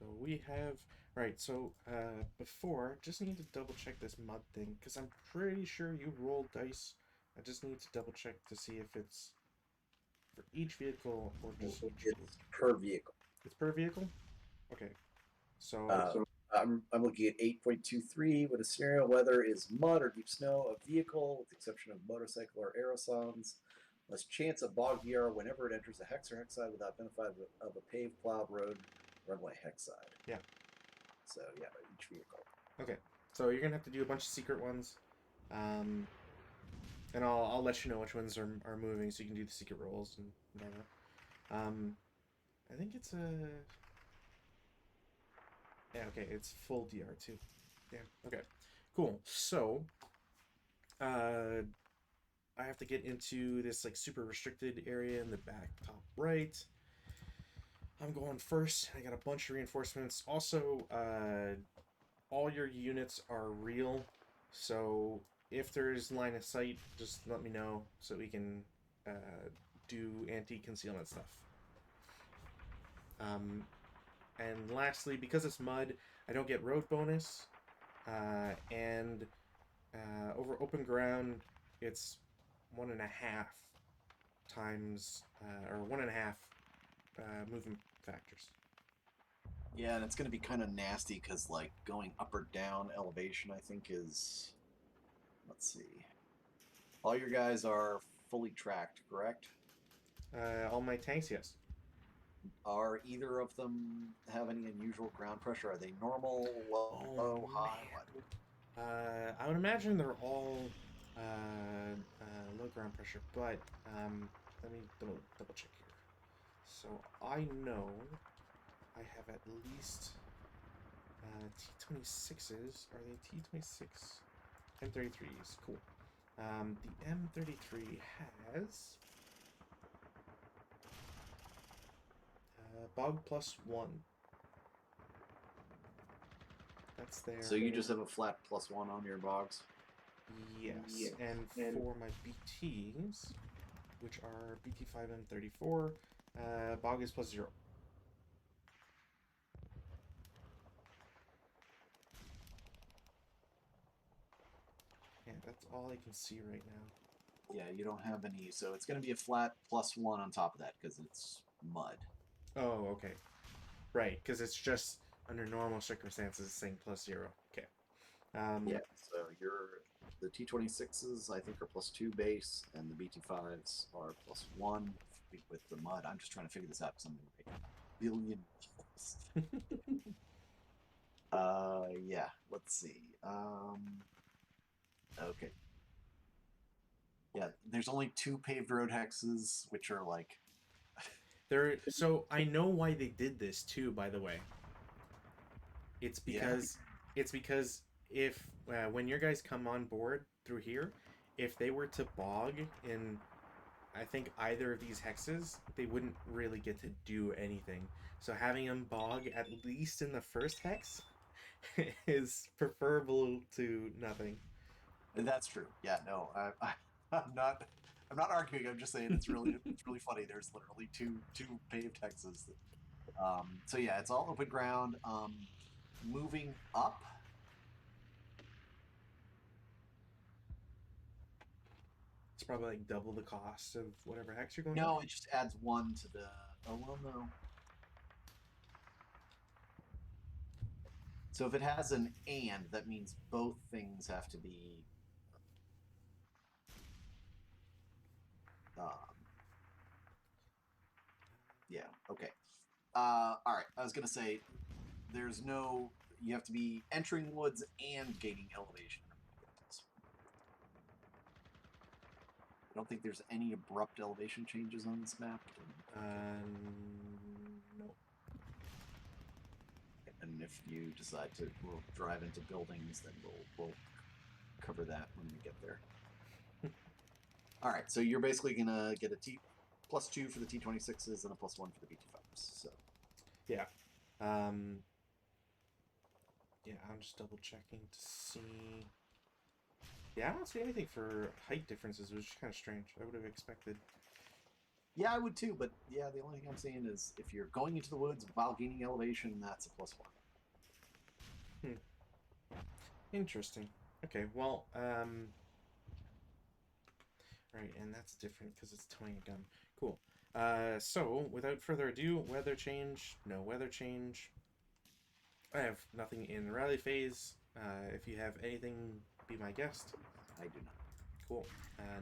So we have right. So before, just need to double check this mud thing because I'm pretty sure you rolled dice. I just need to double check to see if it's for each vehicle or just each group. It's per vehicle. It's per vehicle. Okay. So Uh, I'm looking at 8.23 with a scenario whether is mud or deep snow a vehicle, with the exception of motorcycle or aerosols. Less chance of bog VR whenever it enters a hex or hexside without benefit of a paved plowed road runway hexside. yeah. So yeah, each vehicle. Okay. So you're gonna have to do a bunch of secret ones. Um, and I'll let you know which ones are moving so you can do the secret rolls and all that. I think it's a yeah. Okay, it's full DR too. Damn. Okay. Cool. So uh, I have to get into this like super restricted area in the back top right. I'm going first. I got a bunch of reinforcements. Also, all your units are real, so if there's line of sight, just let me know so we can do anti-concealment stuff. Um, and lastly, because it's mud, I don't get road bonus, and over open ground, it's 1.5 times or 1.5 movement factors. Yeah, and it's going to be kind of nasty because, like, going up or down elevation, I think, is. Let's see. All your guys are fully tracked, correct? All my tanks, yes. Are either of them have any unusual ground pressure? Are they normal, Oh low, high? What? man. I would imagine they're all low ground pressure, but let me double check here. So I know I have at least T26s. Are they T26? M33s. Cool. The M33 has Bog +1. That's there. So you just have a flat +1 on your bogs? Yes, and for my BTs, which are BT5 and 34, Bog is +0. Yeah, that's all I can see right now. Yeah, you don't have any. So it's going to be a flat +1 on top of that because it's mud. Oh, okay. Right, because it's just under normal circumstances saying +0. Okay. Yeah, so the T26s I think are +2 base, and the BT5s are +1 with the mud. I'm just trying to figure this out because I'm going to make a billion balls. Yeah. Let's see. Okay. Yeah, there's only 2 paved road hexes, which are like. So I know why they did this too, by the way. It's Yeah. because if when your guys come on board through here, if they were to bog in I think either of these hexes, they wouldn't really get to do anything. So having them bog at least in the first hex is preferable to nothing. That's true. Yeah, no, I'm not. I'm not arguing. I'm just saying it's really funny. There's literally two paved hexes. So yeah, it's all open ground. Moving up. It's probably like double the cost of whatever hex you're going up. No, it just adds 1 to the. Oh well, no. So if it has an and, that means both things have to be. Um, yeah. Okay. All right. I was gonna say, there's no. You have to be entering woods and gaining elevation. I don't think there's any abrupt elevation changes on this map. No. And if you decide to drive into buildings, then we'll cover that when we get there. All right, so you're basically gonna get a +2 for the T26s and a +1 for the BT5s. So yeah, yeah. I'm just double checking to see. Yeah, I don't see anything for height differences, which is kind of strange. I would have expected Yeah, I would too, but yeah, the only thing I'm saying is if you're going into the woods while gaining elevation, that's a +1. Interesting. Okay, well, right, and that's different because it's towing a gun. Cool. So, without further ado, weather change, no weather change. I have nothing in rally phase. If you have anything, be my guest. I do not. Cool.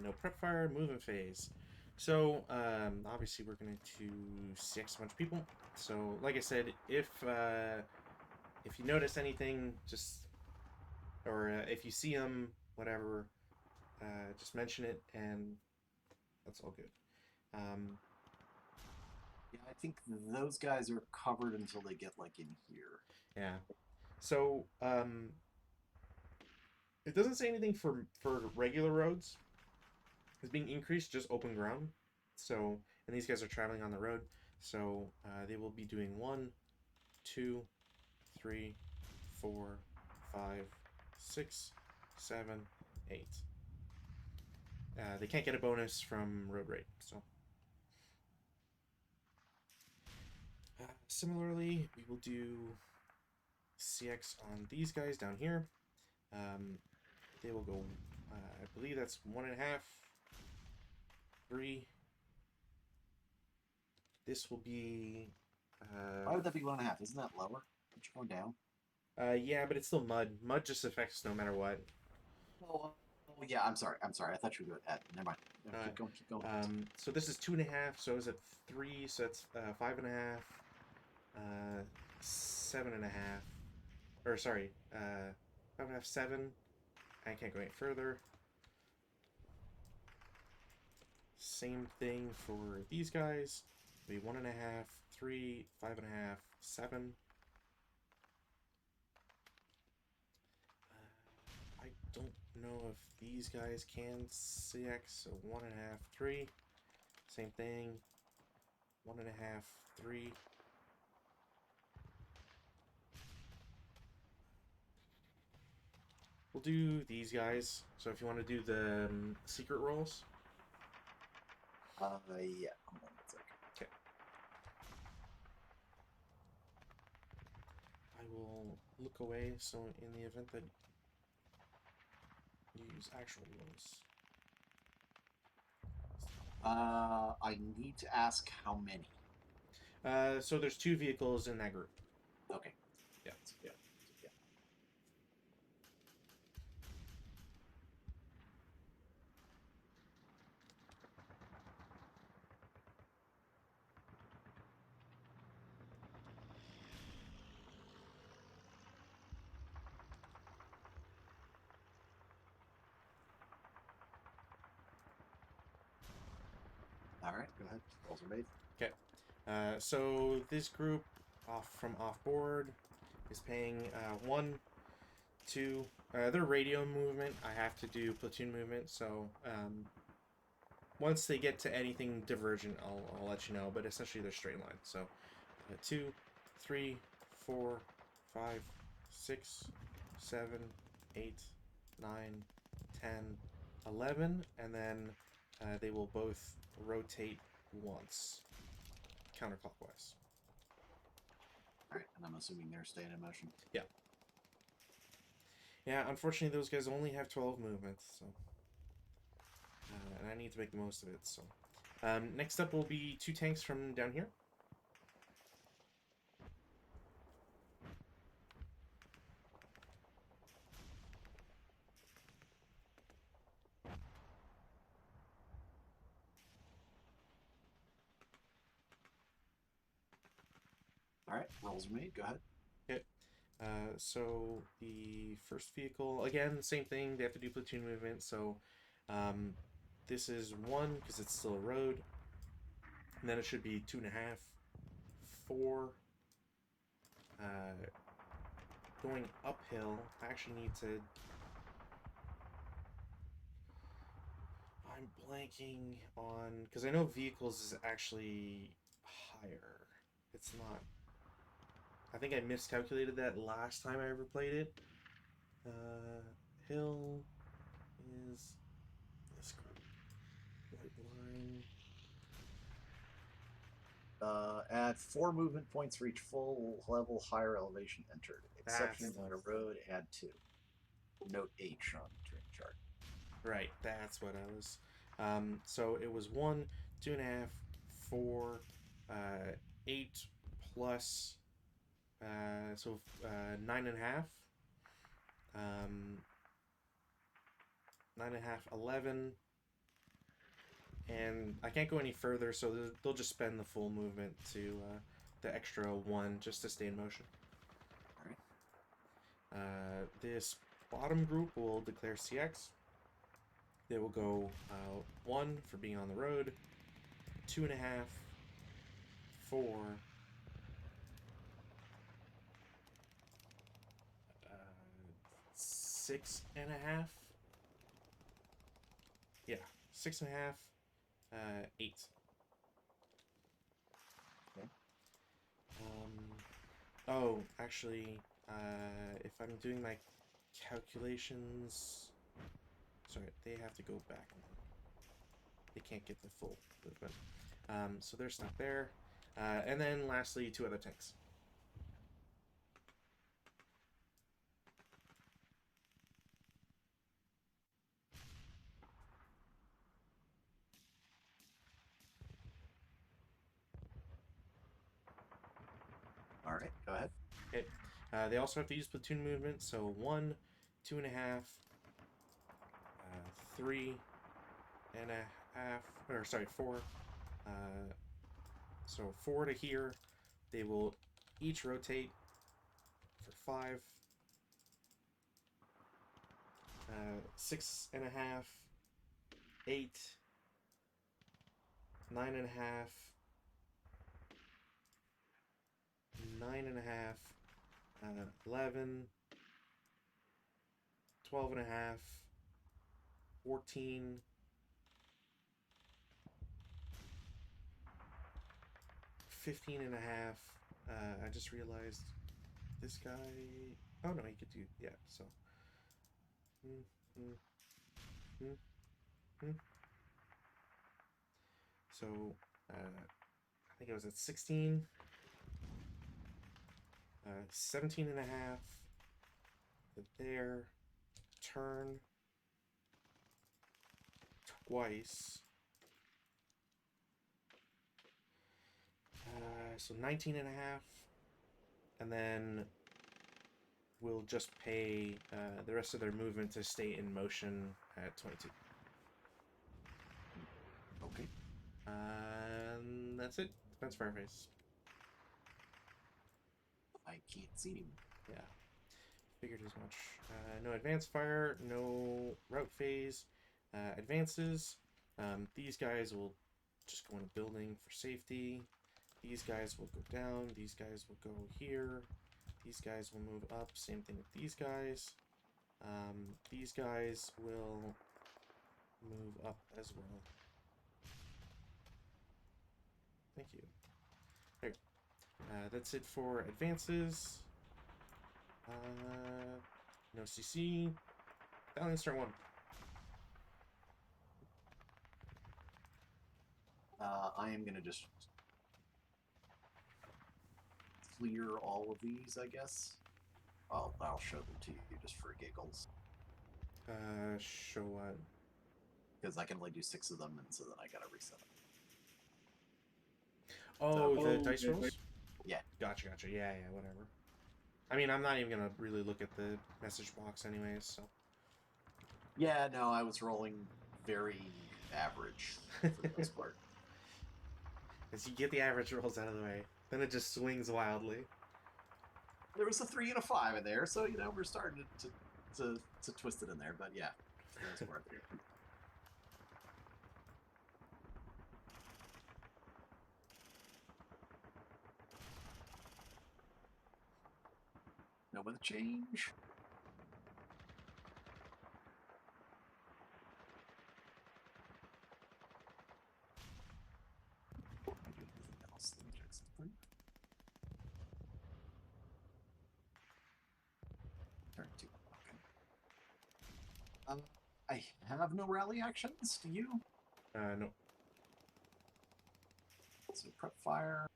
No prep fire, movement phase. So, obviously we're going to CX a bunch of people. So, like I said, if you notice anything, just, or if you see them, whatever, just mention it, and that's all good. Yeah, I think those guys are covered until they get like in here. Yeah. So, it doesn't say anything for regular roads. It's being increased, just open ground. So, and these guys are traveling on the road. So, they will be doing 1, 2, 3, 4, 5, 6, 7, 8. They can't get a bonus from road rate. So, similarly, we will do CX on these guys down here. They will go, I believe that's 1.5, 3. This will be. Why would that be 1.5? Isn't that lower? Aren't you going down? Yeah, but it's still mud. Mud just affects no matter what. Oh, yeah. I'm sorry. I thought you were going at. Never mind. No, keep going. So this is 2.5. So is it 3? So that's 5.5. 7.5. Or sorry, 5.5, 7. I can't go any further. Same thing for these guys. It'll be 1.5, 3, 5.5, 7. I don't know if these guys can CX, so 1.5, 3. Same thing. 1.5, 3. We'll do these guys. So if you want to do the secret rolls. Yeah. Hold on one second. Okay. I will look away, so in the event that you use actual rolls. I need to ask how many. So there's 2 vehicles in that group. Okay. Yeah. Yeah. All right. Go ahead. Rolls are made. Okay. So this group from off board is paying 1, 2. Their radio movement, I have to do platoon movement. So once they get to anything divergent, I'll let you know. But essentially, they're straight line. So 2, 3, 4, 5, 6, 7, 8, 9, 10, 11, and then they will both rotate once, counterclockwise. All right, and I'm assuming they're staying in motion. Yeah. Yeah, unfortunately, those guys only have 12 movements, so and I need to make the most of it. So next up will be 2 tanks from down here. All right, rolls are made. Go ahead. Okay. So the first vehicle, again, same thing. They have to do platoon movement. So this is 1 because it's still a road. And then it should be 2.5, 4. Going uphill, I actually need to. I'm blanking on because I know vehicles is actually higher. It's not. I think I miscalculated that last time I ever played it. Hill is this group. White line. Add 4 movement points for each full level higher elevation entered. Exception That's on a road, add 2. Note H on the terrain chart. right. That's what I was. So it was 1, 2.5, 4, 8 plus, 9.5. 9.5, 11. And I can't go any further, so they'll just spend the full movement to the extra 1 just to stay in motion. Alright. This bottom group will declare CX. They will go 1 for being on the road, 2.5, 4, 6.5. Yeah, 6.5, 8. Okay. Oh, actually, if I'm doing my calculations, sorry, they have to go back. They can't get the full movement. So they're stuck there. And then lastly, 2 other tanks. Alright, go ahead. Okay. They also have to use platoon movement, so 1, 2.5, 3.5, or sorry, 4. So 4 to here. They will each rotate for 5. 6.5, 8, 9.5, 9.5, 11, 12.5, 14, 15.5. I just realized this guy. Oh no, he could do, yeah. So. So, I think it was at 16, 17.5. There, turn twice. So 19.5, and then we'll just pay the rest of their movement to stay in motion at 22. Okay. And that's it. Defense fireface. I can't see him. Yeah. Figured as much. No advanced fire, no route phase. Advances. These guys will just go in a building for safety. These guys will go down. These guys will go here. These guys will move up. Same thing with these guys. These guys will move up as well. Thank you. There. That's it for advances. No CC. Battalion Star 1. I am going to just clear all of these, I guess. I'll show them to you just for giggles. Show what? Because I can only do 6 of them, and so then I gotta reset them. Oh, So- the dice rolls? Yeah. Gotcha. Yeah, whatever. I mean, I'm not even gonna really look at the message box anyways, so. Yeah, no, I was rolling very average for the most part. As you get the average rolls out of the way, then it just swings wildly. There was a 3 and a 5 in there, so we're starting to twist it in there. But yeah, for the most part. No with a change. Anything else? Let me check something. Turn 2. Okay. I have no rally actions. Do you? No. So prep fire.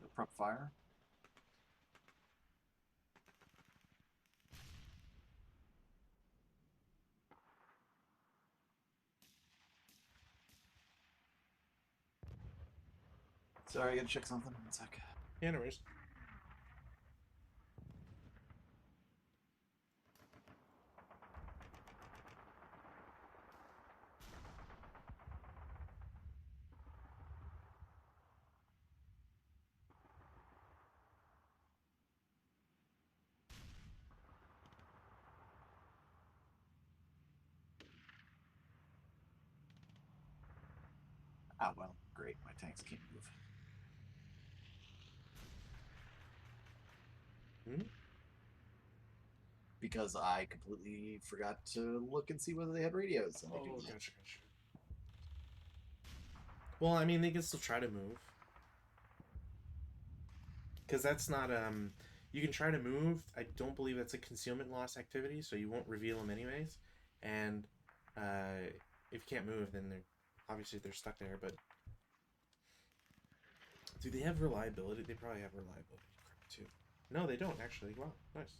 No prep fire. Sorry, I gotta check something. 1 sec. Yeah, no worries. Ah, well, great. My tanks can't move. Hmm? Because I completely forgot to look and see whether they had radios. And they do Oh, not. gotcha. Well, I mean, they can still try to move. Because that's not, you can try to move. I don't believe that's a concealment loss activity, so you won't reveal them anyways. And if you can't move, then obviously they're stuck there, but do they have reliability? They probably have reliability crap too. No, they don't actually. Wow, nice.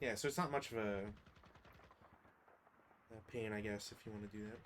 Yeah, so it's not much of a pain, I guess, if you want to do that.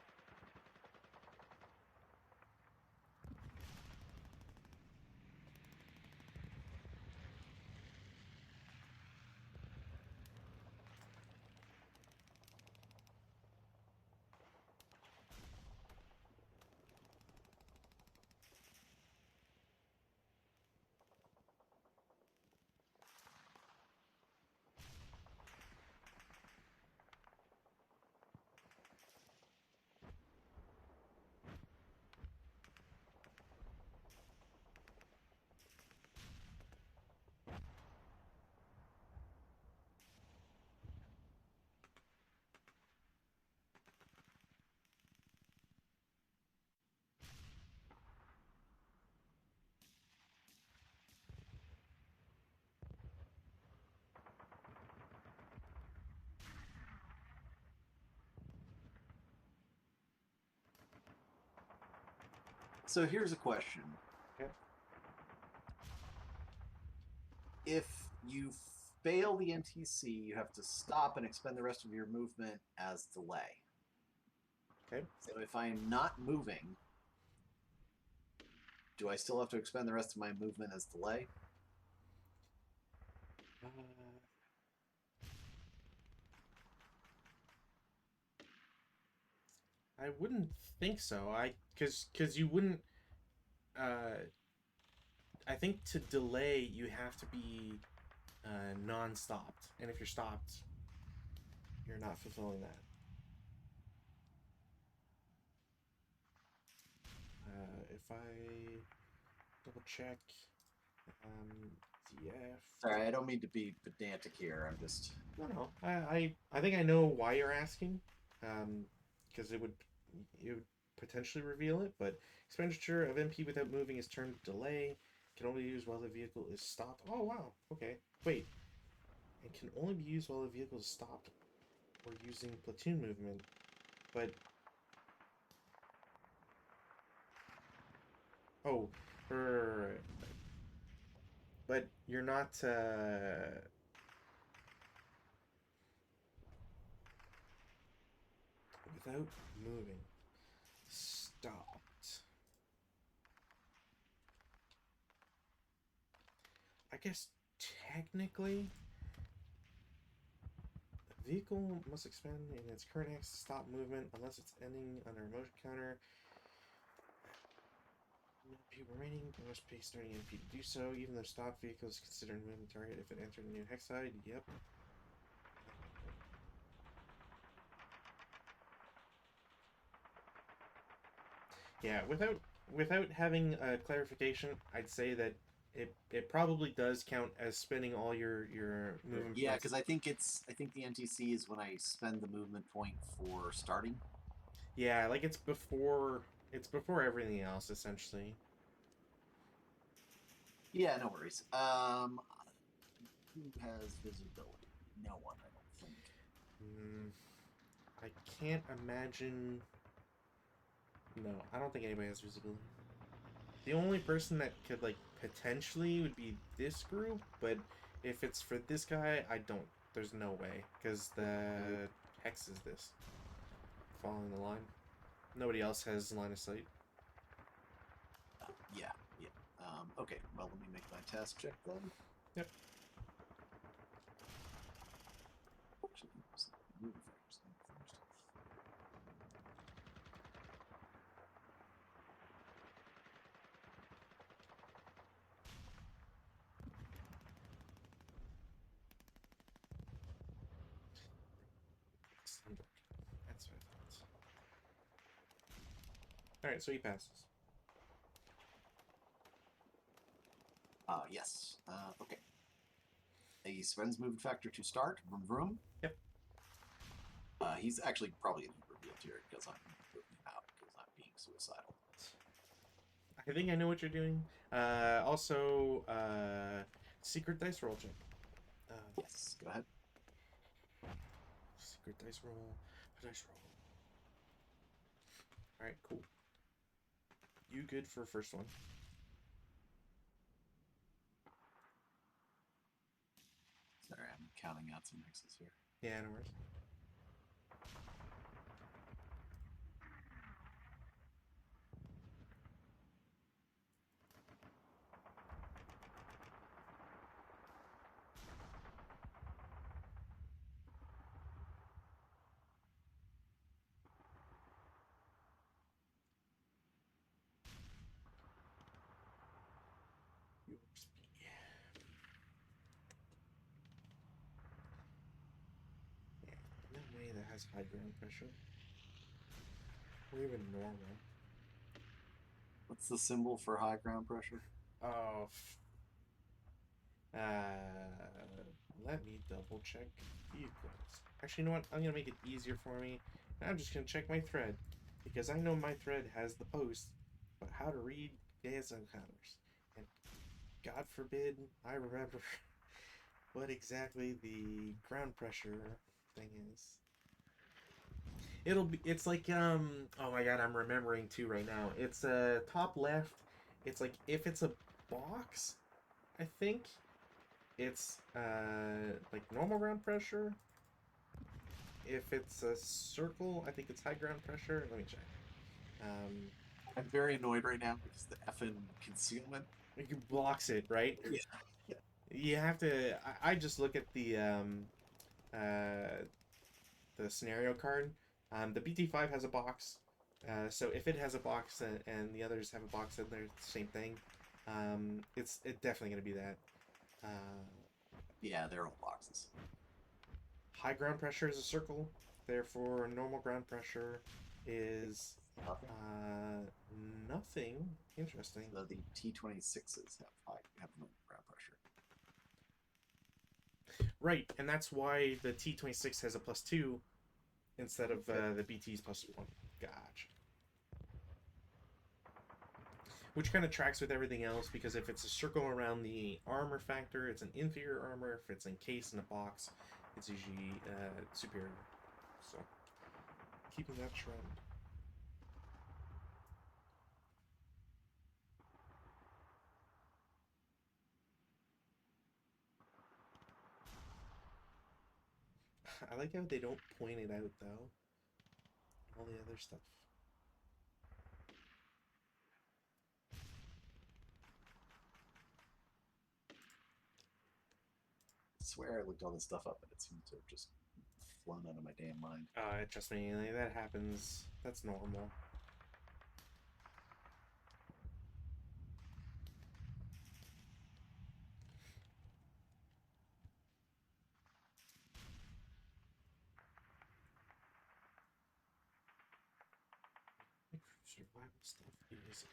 So here's a question. Okay. If you fail the NTC, you have to stop and expend the rest of your movement as delay. Okay. So if I'm not moving, do I still have to expend the rest of my movement as delay? I wouldn't think so. Because you wouldn't. I think to delay you have to be non-stopped, and if you're stopped, you're not fulfilling that. If I double check, DF. Sorry, I don't mean to be pedantic here. I'm just. No. I think I know why you're asking, because it would potentially reveal it. But expenditure of MP without moving is termed delay. Can only be used while the vehicle is stopped. Oh wow. Okay. Wait. It can only be used while the vehicle is stopped or using platoon movement. But oh, but you're not. Without moving. Stopped. I guess technically, the vehicle must expend in its current axis to stop movement unless it's ending under a motion counter. MP remaining, but must pay starting MP to do so, even though stopped vehicle is considered a movement target if it entered a new hex side. Yep. Yeah, without having a clarification, I'd say that It probably does count as spending all your movement Yeah, points. because I think the NTC is when I spend the movement point for starting. Yeah, like it's before everything else essentially. Yeah, no worries. Who has visibility? No one, I don't think. Mm, I can't imagine. No, I don't think anybody has visibility. The only person that could like potentially would be this group, but if it's for this guy, I don't. There's no way because the hex is this following the line. Nobody else has line of sight. Yeah, yeah. Okay, well, let me make my task check then. Yep. Actually, movement factors first. Sunbrook. That's what I thought. All right, so he passes. Yes. Okay. He spends movement factor to start. Vroom vroom. Yep. He's actually probably going to be revealed here because I'm moving him out because I'm being suicidal. I think I know what you're doing. Also, secret dice roll check. Yes, go ahead. Secret dice roll. Dice roll. All right, cool. You good for first one? Sorry, I'm counting out some X's here. Yeah, no worries. Yeah, no way that has high ground pressure. Or even normal. What's the symbol for high ground pressure? Oh. Let me double check vehicles. Actually, you know what? I'm gonna make it easier for me. I'm just gonna check my thread because I know my thread has the post, but how to read ASL counters, and God forbid I remember what exactly the ground pressure thing is. It's like oh my god, I'm remembering too right now. It's top left. It's like if it's a box, I think it's like normal ground pressure. If it's a circle, I think it's high ground pressure. Let me check. I'm very annoyed right now because the effing concealment. It blocks it, right? Yeah. You have to. I just look at uh, the scenario card. The BT5 has a box. So if it has a box and the others have a box and they're the same thing, it's definitely going to be that. Yeah, they're all boxes. High ground pressure is a circle. Therefore, normal ground pressure is Nothing. nothing. Interesting. So the T26s have no ground pressure. Right, and that's why the T26 has a +2 instead of the BT's +1. Gotcha. Which kind of tracks with everything else because if it's a circle around the armor factor, it's an inferior armor. If it's encased in a box, it's usually superior. So, keeping that trend. I like how they don't point it out though. All the other stuff. I swear I looked all this stuff up and it seems to have just flown out of my damn mind. Trust me, like, that happens. That's normal. Survival stuff is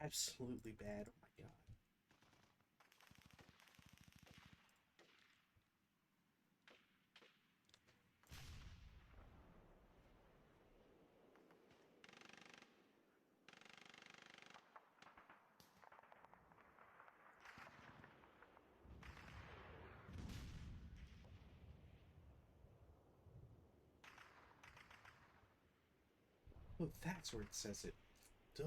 absolutely bad. Oh my god. Well, that's where it says it. Duh.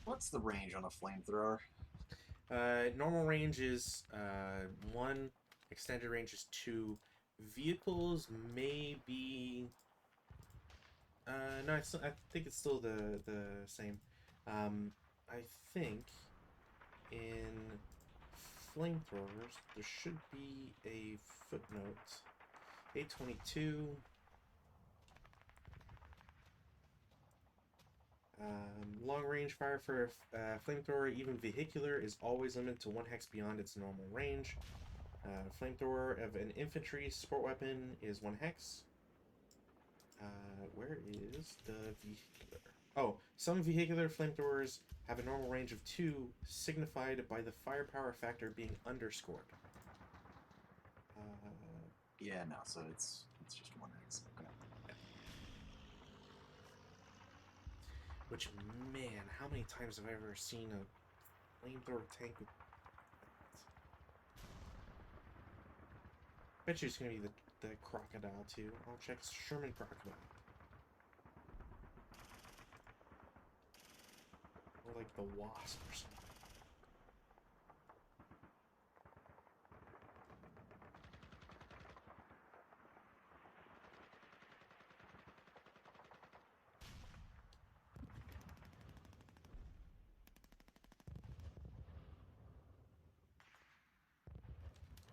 What's the range on a flamethrower? Normal range is 1. Extended range is 2. Vehicles may be. No, I think it's still the same. I think in flamethrowers there should be a footnote. 822. Long range fire for flamethrower, even vehicular, is always limited to 1 hex beyond its normal range. Flamethrower of an infantry support weapon is 1 hex. Where is the vehicular? Oh, some vehicular flamethrowers have a normal range of 2, signified by the firepower factor being underscored. Yeah, no, so it's just 1 hex. Okay. Which, man, how many times have I ever seen a flamethrower tank with that? Bet you it's gonna be the crocodile too. I'll check Sherman crocodile. Or like the wasp or something.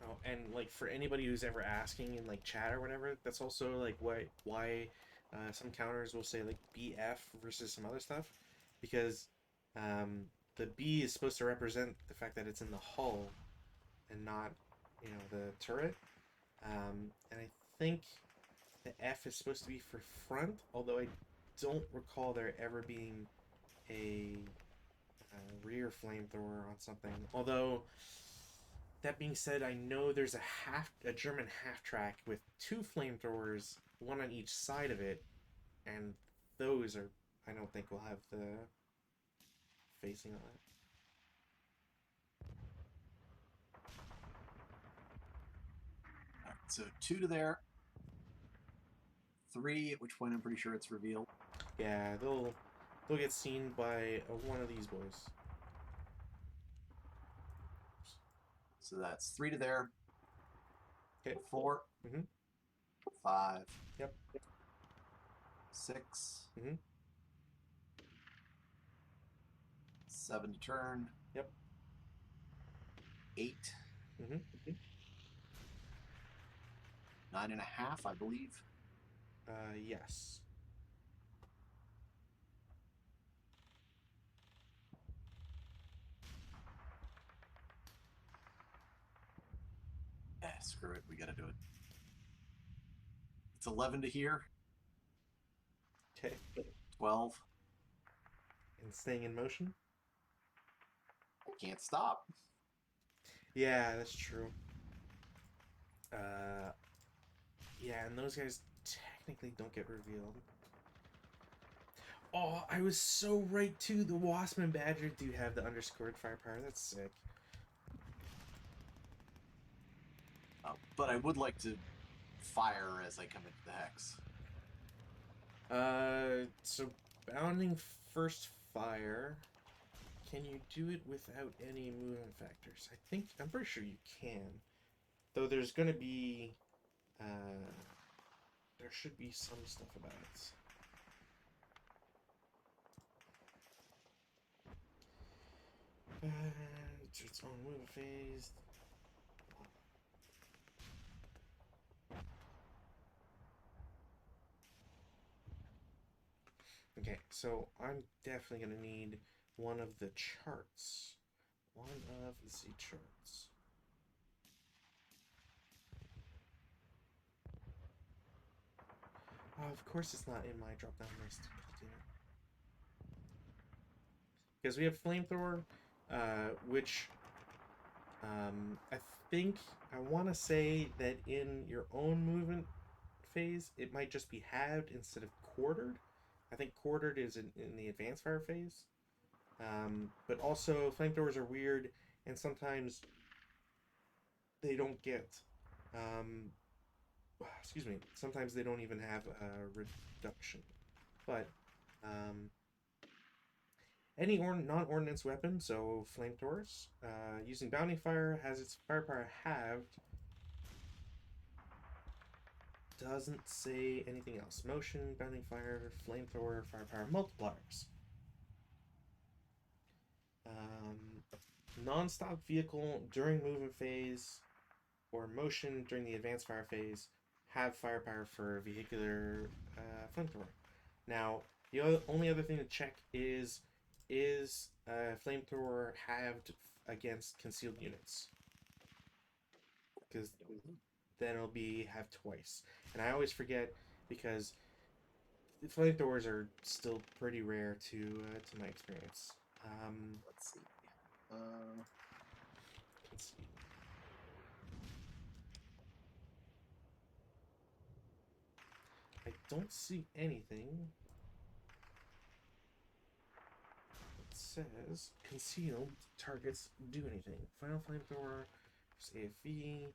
Oh, and like for anybody who's ever asking in like chat or whatever, that's also like why some counters will say like BF versus some other stuff, because the B is supposed to represent the fact that it's in the hull and not, you know, the turret. And I think the F is supposed to be for front, although I don't recall there ever being a rear flamethrower on something. Although that being said, I know there's a German half track with 2 flamethrowers, 1 on each side of it, and those are, I don't think will have the facing on it. All right, so 2 to there. 3, at which point I'm pretty sure it's revealed. Yeah, they'll get seen by one of these boys. So that's 3 to there. Okay. 4. Mhm. 5. Yep. 6. Mhm. 7 to turn. Yep. 8. Mhm. 9.5, I believe. Yes. Screw it. We got to do it. It's 11 to here. Okay. 12. And staying in motion. I can't stop. Yeah, that's true. Yeah, and those guys technically don't get revealed. Oh, I was so right too. The Wasp and Badger do have the underscored firepower. That's sick. But I would like to fire as I come into the hex. So bounding first fire. Can you do it without any movement factors? I'm pretty sure you can. Though there's gonna be, there should be some stuff about it. It's its own movement phase. Okay, so I'm definitely gonna need one of the charts. One of the charts. Oh, of course it's not in my drop-down list. Because we have flamethrower, which I think I want to say that in your own movement phase, it might just be halved instead of quartered. I think quartered is in the advanced fire phase. But also, flamethrowers are weird, and sometimes they don't get. Excuse me. Sometimes they don't even have a reduction. But any non-ordnance weapon, so flamethrowers, using bounty fire has its firepower halved. Doesn't say anything else. Motion, bounty fire, flamethrower, firepower multipliers. Non-stop vehicle during movement phase or motion during the advanced fire phase have firepower for vehicular flamethrower. Now, the only other thing to check is flamethrower halved against concealed units? Because then it'll be halved twice. And I always forget because flamethrowers are still pretty rare to my experience. Let's see. Let's see. I don't see anything that says concealed targets do anything. Final flamethrower, AFV.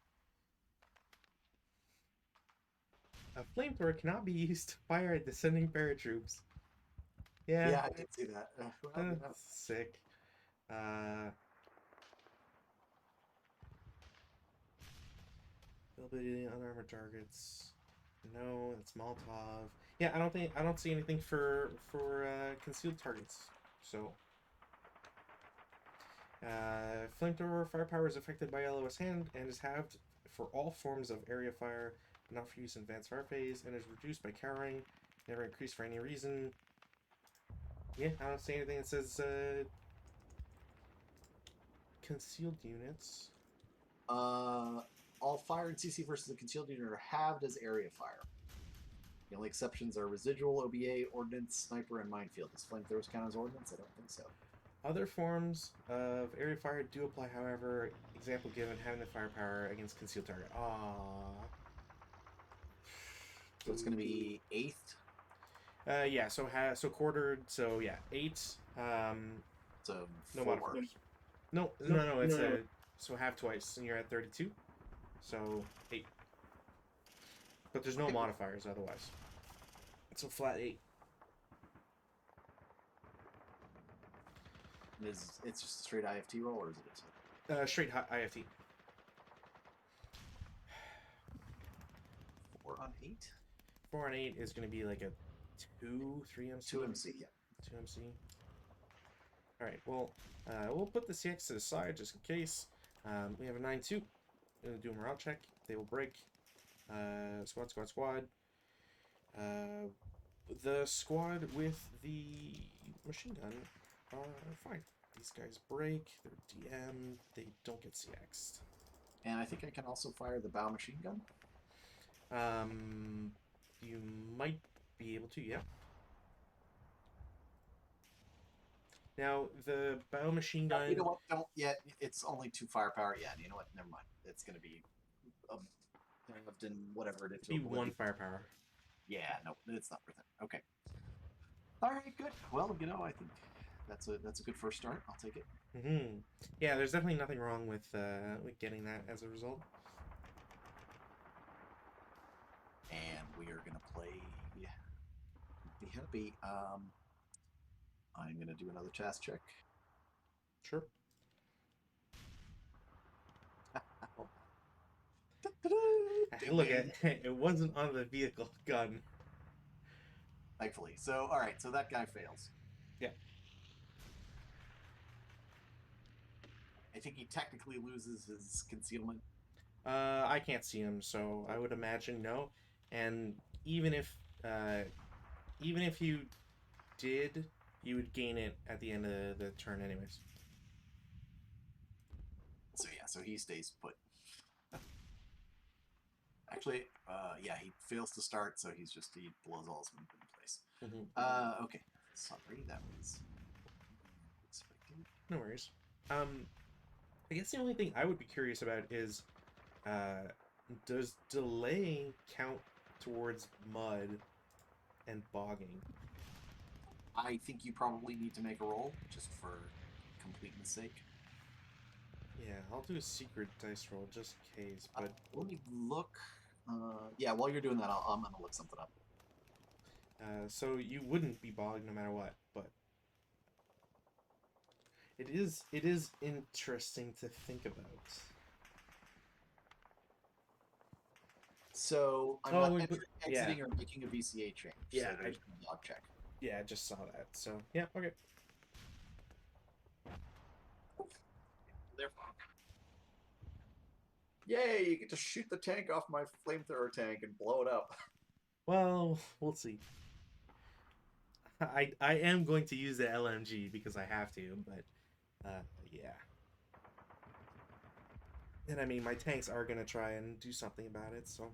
A flamethrower cannot be used to fire at descending paratroops. Yeah, I did see that. Well, you know. Sick. Availability unarmored targets. No, that's Molotov. Yeah, I don't see anything for concealed targets. So flamethrower firepower is affected by LOS hand and is halved for all forms of area fire, not for use in advanced fire phase, and is reduced by cowering. Never increased for any reason. Yeah, I don't see anything that says concealed units. All fire and CC versus the concealed unit are halved as area fire. The only exceptions are residual, OBA, ordnance, sniper, and minefield. Does flamethrowers count as ordnance? I don't think so. Other forms of area fire do apply, however. Example given, having the firepower against concealed target. So it's going to be 8th. Yeah. So quartered. So yeah, 8. So No 4. modifiers. No. It's so half twice, and you're at 32. So 8. But there's no modifiers otherwise. So flat 8. It's just a straight IFT roll, or is it? Straight IFT. 4 on 8. 4 on 8 is going to be like a 3 MC. 2 MC, yeah. 2 MC. All right. Well, we'll put the CX to the side just in case. We have a 9-2. Gonna do a morale check. They will break. Squad. The squad with the machine gun are fine. These guys break. They're DM. They don't get CX'd. And I think I can also fire the bow machine gun. You might be able to, yeah. Now, the bow machine gun... You know what? Don't yet. It's only 2 firepower. Yeah, you know what? Never mind. It's going to be halved in whatever it is. Be 1 firepower. Yeah, no, it's not worth it. Okay. All right, good. Well, you know, I think that's a good first start. I'll take it. Mm-hmm. Yeah, there's definitely nothing wrong with getting that as a result. And we are going to play... Be happy. I'm going to do another task check. Sure. Look, it wasn't on the vehicle gun. Thankfully. So, all right. So that guy fails. Yeah. I think he technically loses his concealment. I can't see him, so I would imagine no. And even if you did, you would gain it at the end of the turn anyways. So yeah, so he stays put. Actually, yeah, he fails to start, so he blows all his movement in place. Okay. Sorry, that was expected. No worries. I guess the only thing I would be curious about is, does delay count towards mud and bogging? I think you probably need to make a roll just for completeness sake. Yeah, I'll do a secret dice roll just in case. But Let me look. Yeah, while you're doing that, I'm gonna look something up. so you wouldn't be bogged no matter what. But it is interesting to think about. So I'm Oh, not but exiting or making a VCA change. Yeah, so there's no log check. Yeah, I just saw that. So yeah, okay. Therefore, yay! You get to shoot the tank off my flamethrower tank and blow it up. Well, we'll see. I am going to use the LMG because I have to, but yeah. And I mean, my tanks are gonna try and do something about it, so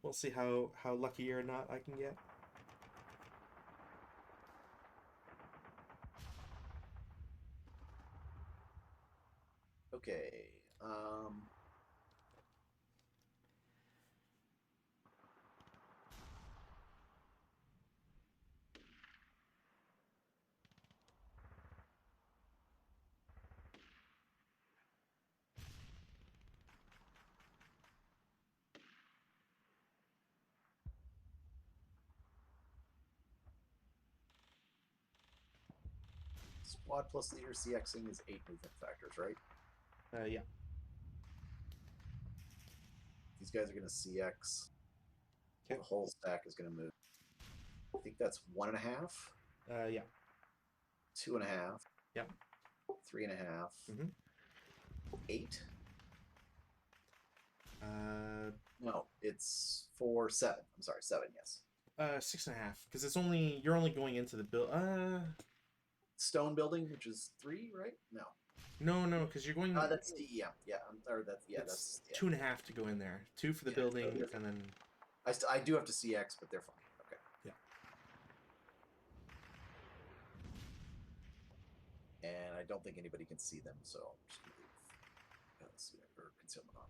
we'll see how lucky or not I can get. Okay. Squad plus leader CXing is 8 movement factors, right? Yeah. These guys are going to CX. Okay. The whole stack is going to move. I think that's 1.5. Yeah. 2.5. Yep. 3.5. 8. No, it's 4, 7. I'm sorry, 7. Yes. 6.5, because you're only going into the build. Stone building, which is 3, right? No. No, because you're going. That's DEM. Yeah, or that's It's yeah. 2.5 to go in there. 2 for the building, so and then. I do have to CX, but they're fine. Okay. Yeah. And I don't think anybody can see them, so I'm just gonna leave concealment on.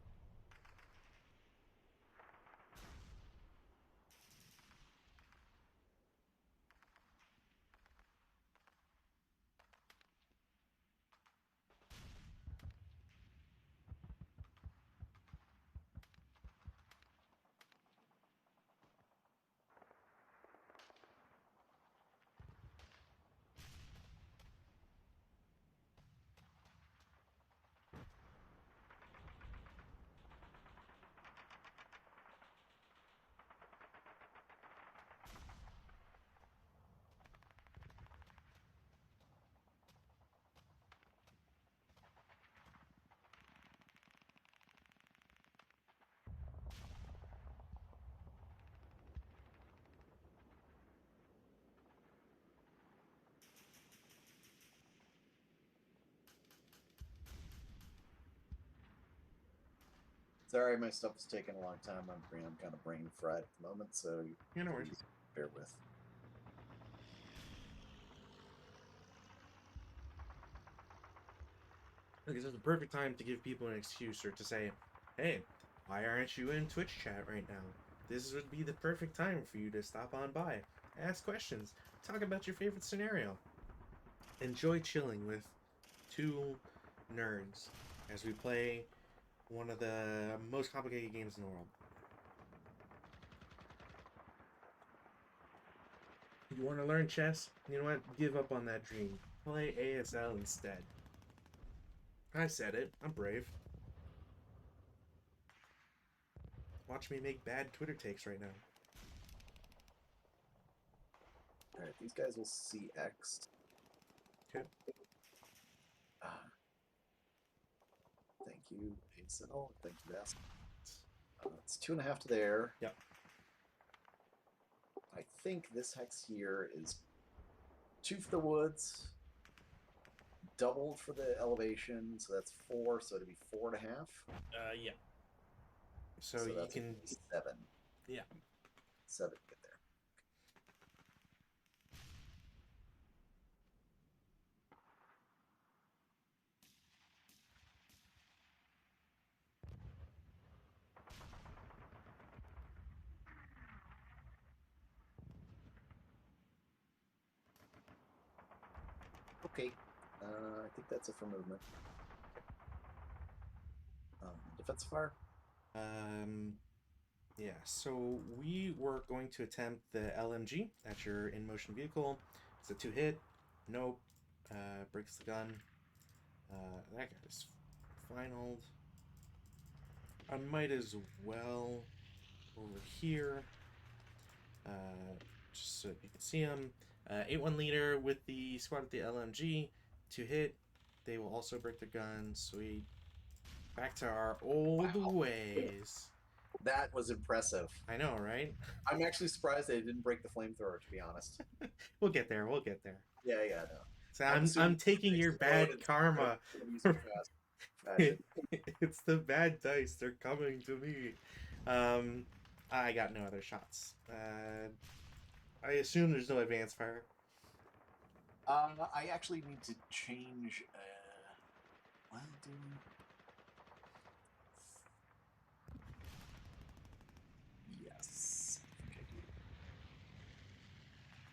Sorry, my stuff is taking a long time. I'm kind of brain fried at the moment, so Yeah, no worries. bear with. Look, this is the perfect time to give people an excuse or to say, hey, why aren't you in Twitch chat right now? This would be the perfect time for you to stop on by, ask questions, talk about your favorite scenario. Enjoy chilling with 2 nerds as we play one of the most complicated games in the world. You want to learn chess? You know what? Give up on that dream. Play ASL instead. I said it. I'm brave. Watch me make bad Twitter takes right now. Alright, these guys will CX. Okay. Thank you, ASL. Thank you, Ask. It's 2.5 to there. Yep. I think this hex here is 2 for the woods, doubled for the elevation, so that's 4, so it'd be 4.5. Yeah. So you that's can, 7. yeah. 7 to get there. Okay. I think that's it for movement. Defensive fire. Yeah, so we were going to attempt the LMG. That's your in motion vehicle. It's a 2-hit. Nope. Breaks the gun. That guy's finaled. I might as well over here. Just so you can see him. 8-1 leader with the squad with the LMG. 2-hit. They will also break their gun. Sweet. Back to our old ways. That was impressive. I know, right? I'm actually surprised they didn't break the flamethrower, to be honest. We'll get there. We'll get there. Yeah, no. So I'm I'm assuming taking your explode bad and karma. use it fast fashion. It's the bad dice. They're coming to me. I got no other shots. I assume there's no advanced fire. I actually need to change. Well, dude. Yes, I think I do.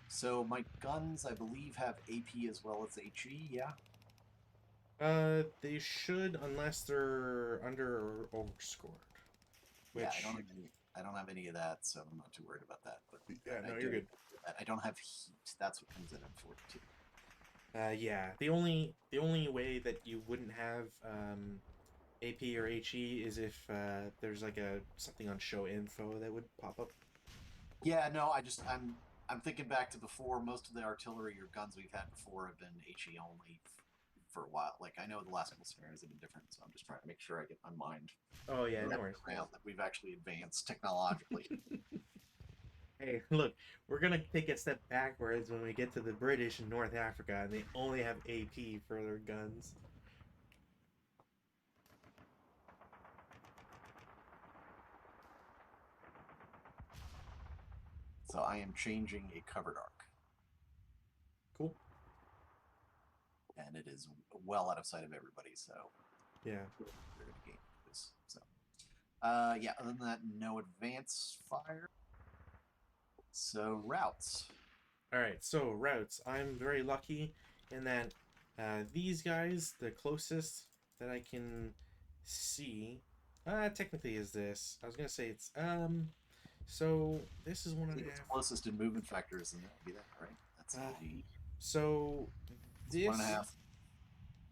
So my guns, I believe, have AP as well as HE. Yeah. They should, unless they're under or overscored. Which, Yeah, I don't have any of that, so I'm not too worried about that. But yeah, no, I you're do- good. I don't have heat. That's what comes in at 42. Yeah, the only way that you wouldn't have AP or HE is if there's like something on show info that would pop up. Yeah, no, I'm thinking back to before. Most of the artillery or guns we've had before have been HE only for a while. Like I know the last couple scenarios have been different, so I'm just trying to make sure I get my mind Oh yeah, no wrapped worries. around that we've actually advanced technologically. Hey, look, we're gonna take a step backwards when we get to the British in North Africa, and they only have AP for their guns. So I am changing a covered arc, Cool. and it is well out of sight of everybody. So Yeah. we're gonna gain this. So yeah. Other than that, no advance fire. So routes. All right. So routes. I'm very lucky in that these guys, the closest that I can see, technically is this. I was gonna say it's So this is I one and think a it's half. closest in movement factors, and that would be that, right? That's So it's this 1.5.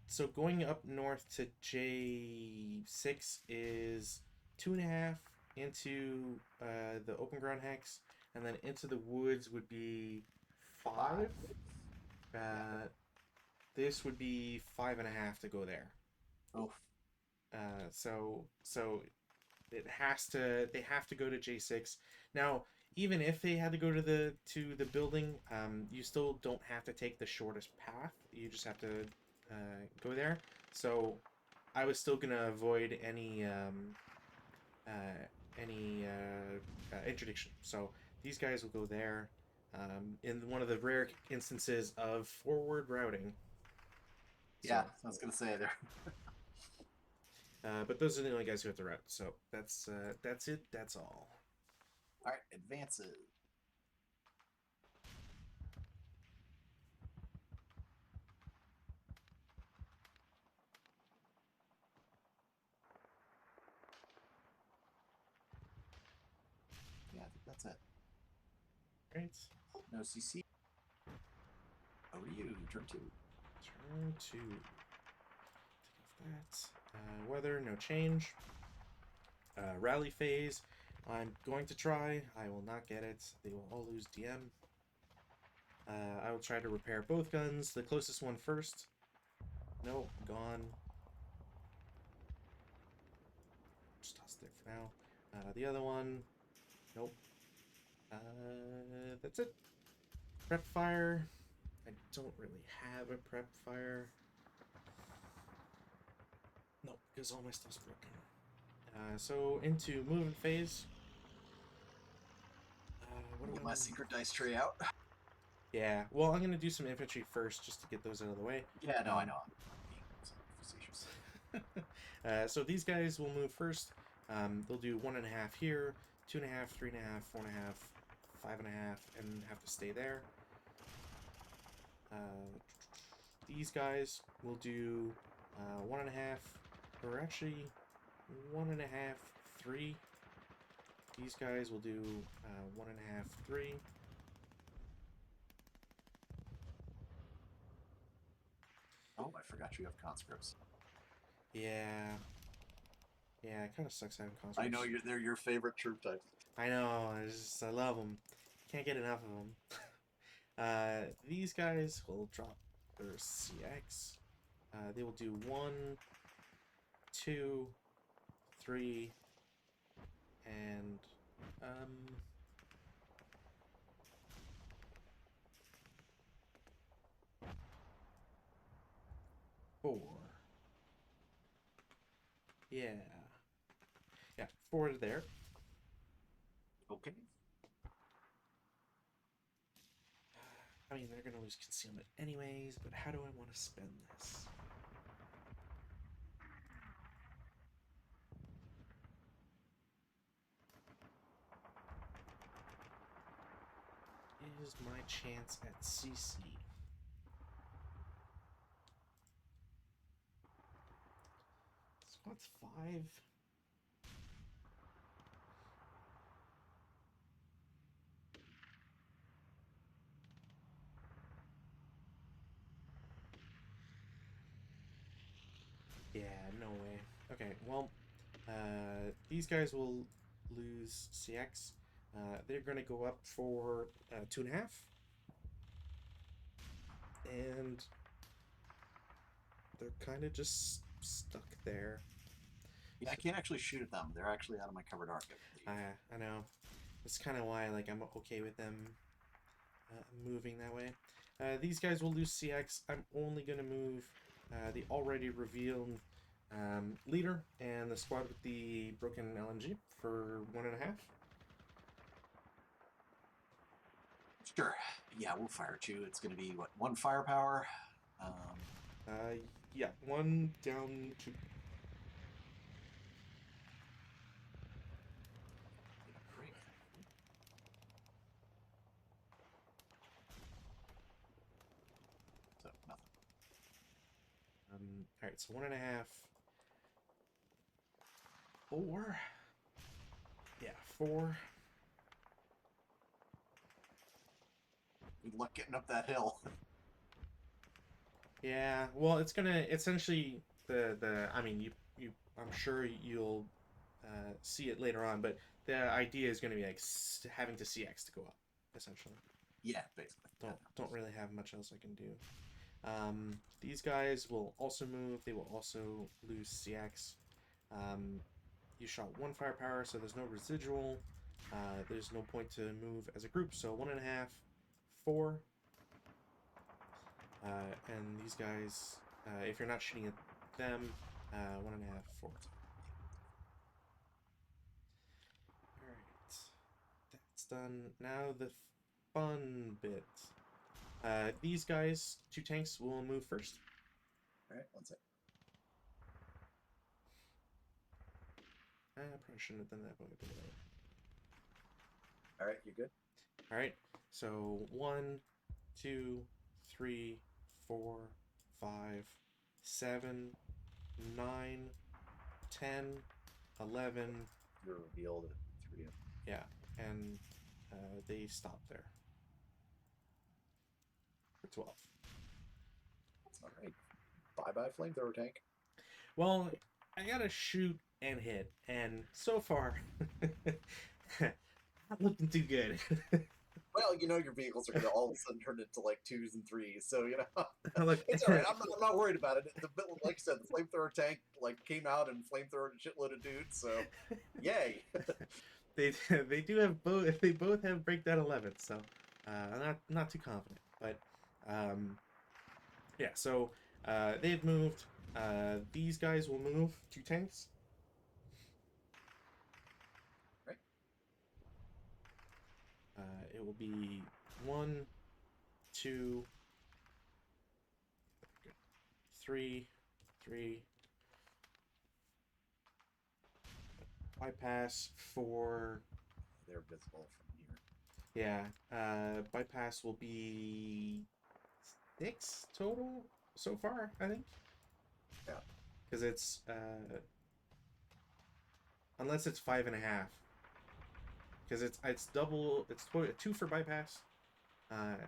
So going up north to J6 is 2.5 into the open ground hex, and then into the woods would be 5. This would be 5.5 to go there. Oh, So it has to they have to go to J6. Now, even if they had to go to the building, you still don't have to take the shortest path. You just have to go there. So I was still gonna avoid any interdiction. So these guys will go there. In one of the rare instances of forward routing. yeah. I was gonna say there. But those are the only guys who have to route. So that's it. That's all. All right, advances. Yeah, I think that's it. Right. No CC. Over to you. Turn 2. Turn 2. Take off that. Weather, no change. Rally phase. I'm going to try. I will not get it. They will all lose DM. I will try to repair both guns. The closest one first. Nope, gone. Just toss it there for now. The other one. Nope. That's it. Prep fire. I don't really have a prep fire. No, because all my stuff's broken. So into movement phase. What do Get I my want? secret dice tray out. Yeah, well, I'm gonna do some infantry first just to get those out of the way. Yeah, no, I know. I'm being facetious. So these guys will move first. They'll do 1.5 here, 2.5, 3.5, 4.5, 5.5, and have to stay there. These guys will do 1.5, or actually 1.5, 3. These guys will do 1.5, 3. Oh, I forgot you have conscripts. Yeah. Yeah, it kind of sucks having conscripts. I know they're your favorite troop types. I know. I love them. Can't get enough of them. These guys will drop their CX. They will do 1, 2, 3, and 4. Yeah. Yeah, 4 there. Okay. I mean, they're gonna lose concealment anyways, but how do I want to spend this? Is my chance at CC? Squad's 5. Yeah, no way. Okay, well, these guys will lose CX. They're going to go up for 2.5. And they're kind of just stuck there. Yeah, I can't actually shoot at them. They're actually out of my covered arc. I know. That's kind of why, like, I'm okay with them moving that way. These guys will lose CX. I'm only going to move the already revealed leader and the squad with the broken LMG for 1.5. Sure. Yeah, we'll fire 2. It's going to be, what, 1 firepower? Yeah, 1 down to... Great. So, nothing. Alright, so 1.5. 4. Yeah, 4. Good luck getting up that hill. Yeah, well, it's gonna essentially I mean, I'm sure you'll see it later on, but the idea is going to be like having to CX to go up, essentially. Yeah, basically. Don't really have much else I can do. These guys will also move. They will also lose CX. You shot 1 firepower, so there's no residual. There's no point to move as a group, so 1.5, 4. And these guys, if you're not shooting at them, 1.5, 4. Alright. That's done. Now the fun bit. These guys, 2 tanks, will move first. Alright, one sec. I probably shouldn't have done that, but we did it. Alright, you good? Alright, so 1, 2, 3, 4, 5, 7, 9, 10, 11. You're revealed at 3. Yeah, and they stop there. For 12. Alright. Bye-bye, flamethrower tank. Well, I gotta shoot and hit, and so far, not looking too good. Well, you know your vehicles are going to all of a sudden turn into like 2s and 3s, so you know Look, it's all right. I'm not worried about it. Like I said, the flamethrower tank like came out and flamethrowed a shitload of dudes. So, yay! they do have both. They both have breakdown 11, so not too confident. But yeah. So they've moved. These guys will move 2 tanks. It will be 1, 2, 3, 3. Bypass for They're visible from here. yeah. Bypass will be 6 total so far, I think. Yeah. Because it's unless it's 5.5. Because it's double. It's 2 for bypass, and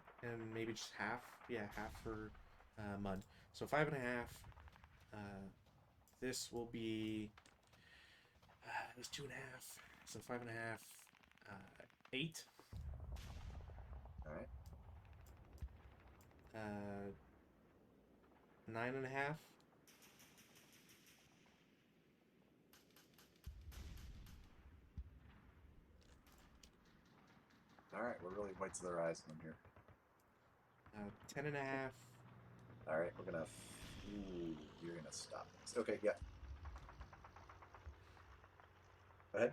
maybe just half. Yeah, half for mud. So 5.5. This will be. It was 2.5. So 5.5. 8. All right. 9.5. All right. We're really whites of their eyes in here. 10.5. All right. We're gonna. Ooh, you're gonna stop this. Okay. Yeah. Go ahead.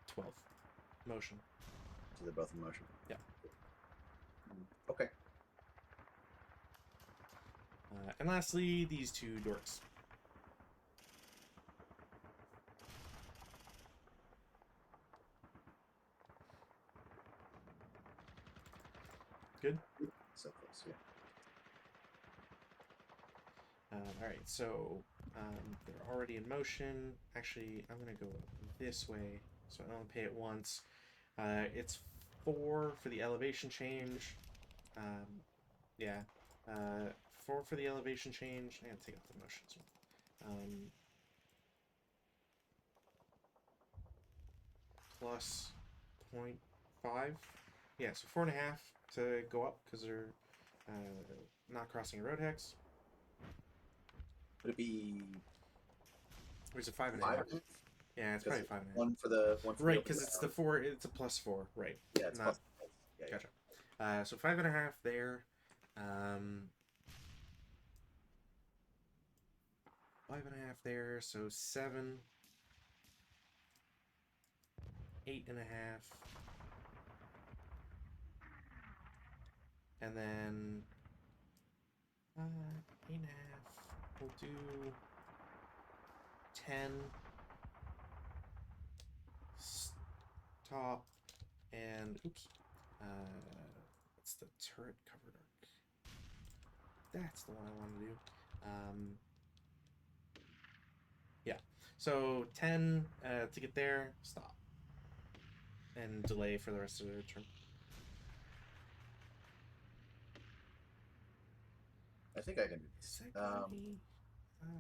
12. Motion. So they're both in motion. Yeah. Okay. And lastly, these 2 dorks. Good. So close. Yeah. Alright, so they're already in motion. Actually, I'm going to go this way so I don't pay it once. It's 4 for the elevation change. Yeah. 4 for the elevation change. I'm going to take off the motions. Plus 0.5. Yeah, so 4.5 to go up because they're not crossing a road hex. Would it be Or is it 5.5? 5? Yeah, it's probably 5.5. One for the Right, open because it's the round. 4. It's a +4. Right. Yeah, it's not. plus. Yeah, yeah. Gotcha. So 5.5 there. 5.5 there. So 7. 8.5. And then 8.5. We'll do 10. Stop. And oops. What's the turret covered arc? That's the one I want to do. Yeah. So 10 to get there. Stop. And delay for the rest of their turn. I think I can do this. I'm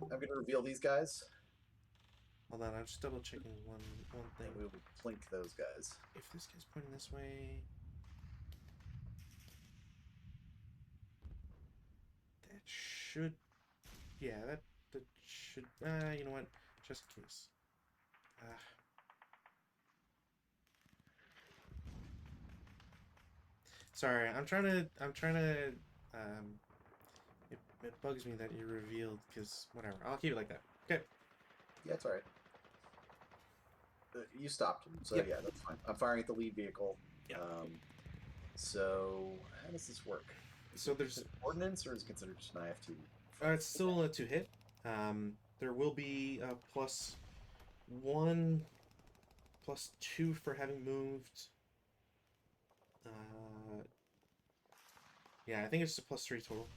going to reveal these guys, Hold on, I'm just double checking one thing. and we will plink those guys. If this guy's pointing this way, that should, yeah, that should. You know what? Just in case. Sorry, I'm trying to. It bugs me that you revealed because whatever. I'll keep it like that. Okay. Yeah, it's all right. You stopped him, so Yep. yeah, that's fine. I'm firing at the lead vehicle. Yep. So how does this work? So there's Is it ordnance, or is it considered just an IFT? it's still a 2 hit. There will be a +1, +2 for having moved. Yeah, I think it's a +3 total.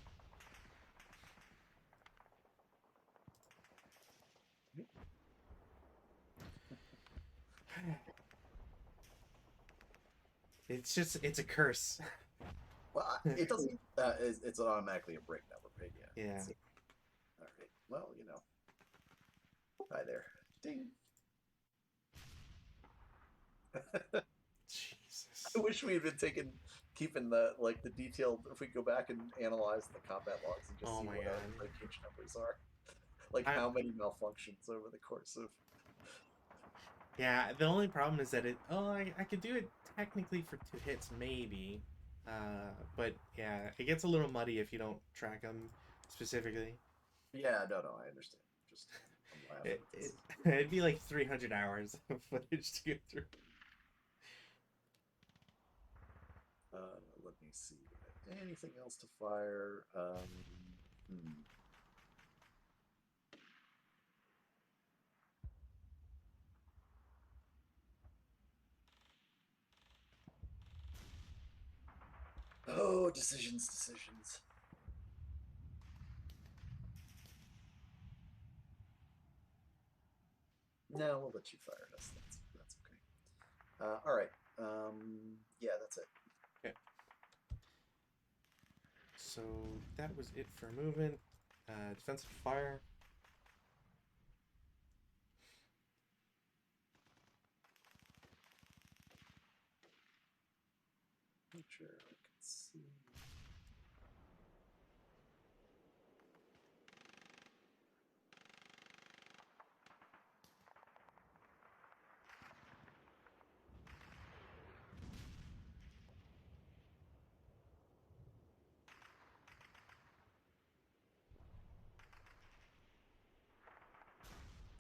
It's a curse. Well, it doesn't. It's automatically a break number, right? Yeah. Yeah. All right. Well, Hi there. Ding. Jesus. I wish we had been keeping the detailed. If we go back and analyze the combat logs and just Oh see my what God. our breakage numbers are, how many malfunctions over the course of. Yeah, the only problem is that I could do it technically for 2 hits maybe. But yeah, it gets a little muddy if you don't track them specifically. Yeah, no, I understand. Just I'm laughing. It'd be like 300 hours of footage to get through. Let me see. Anything else to fire? Oh, decisions. No, we'll let you fire us. That's okay. All right. Yeah, that's it. Okay. So that was it for movement. Defensive fire. Make sure I can see.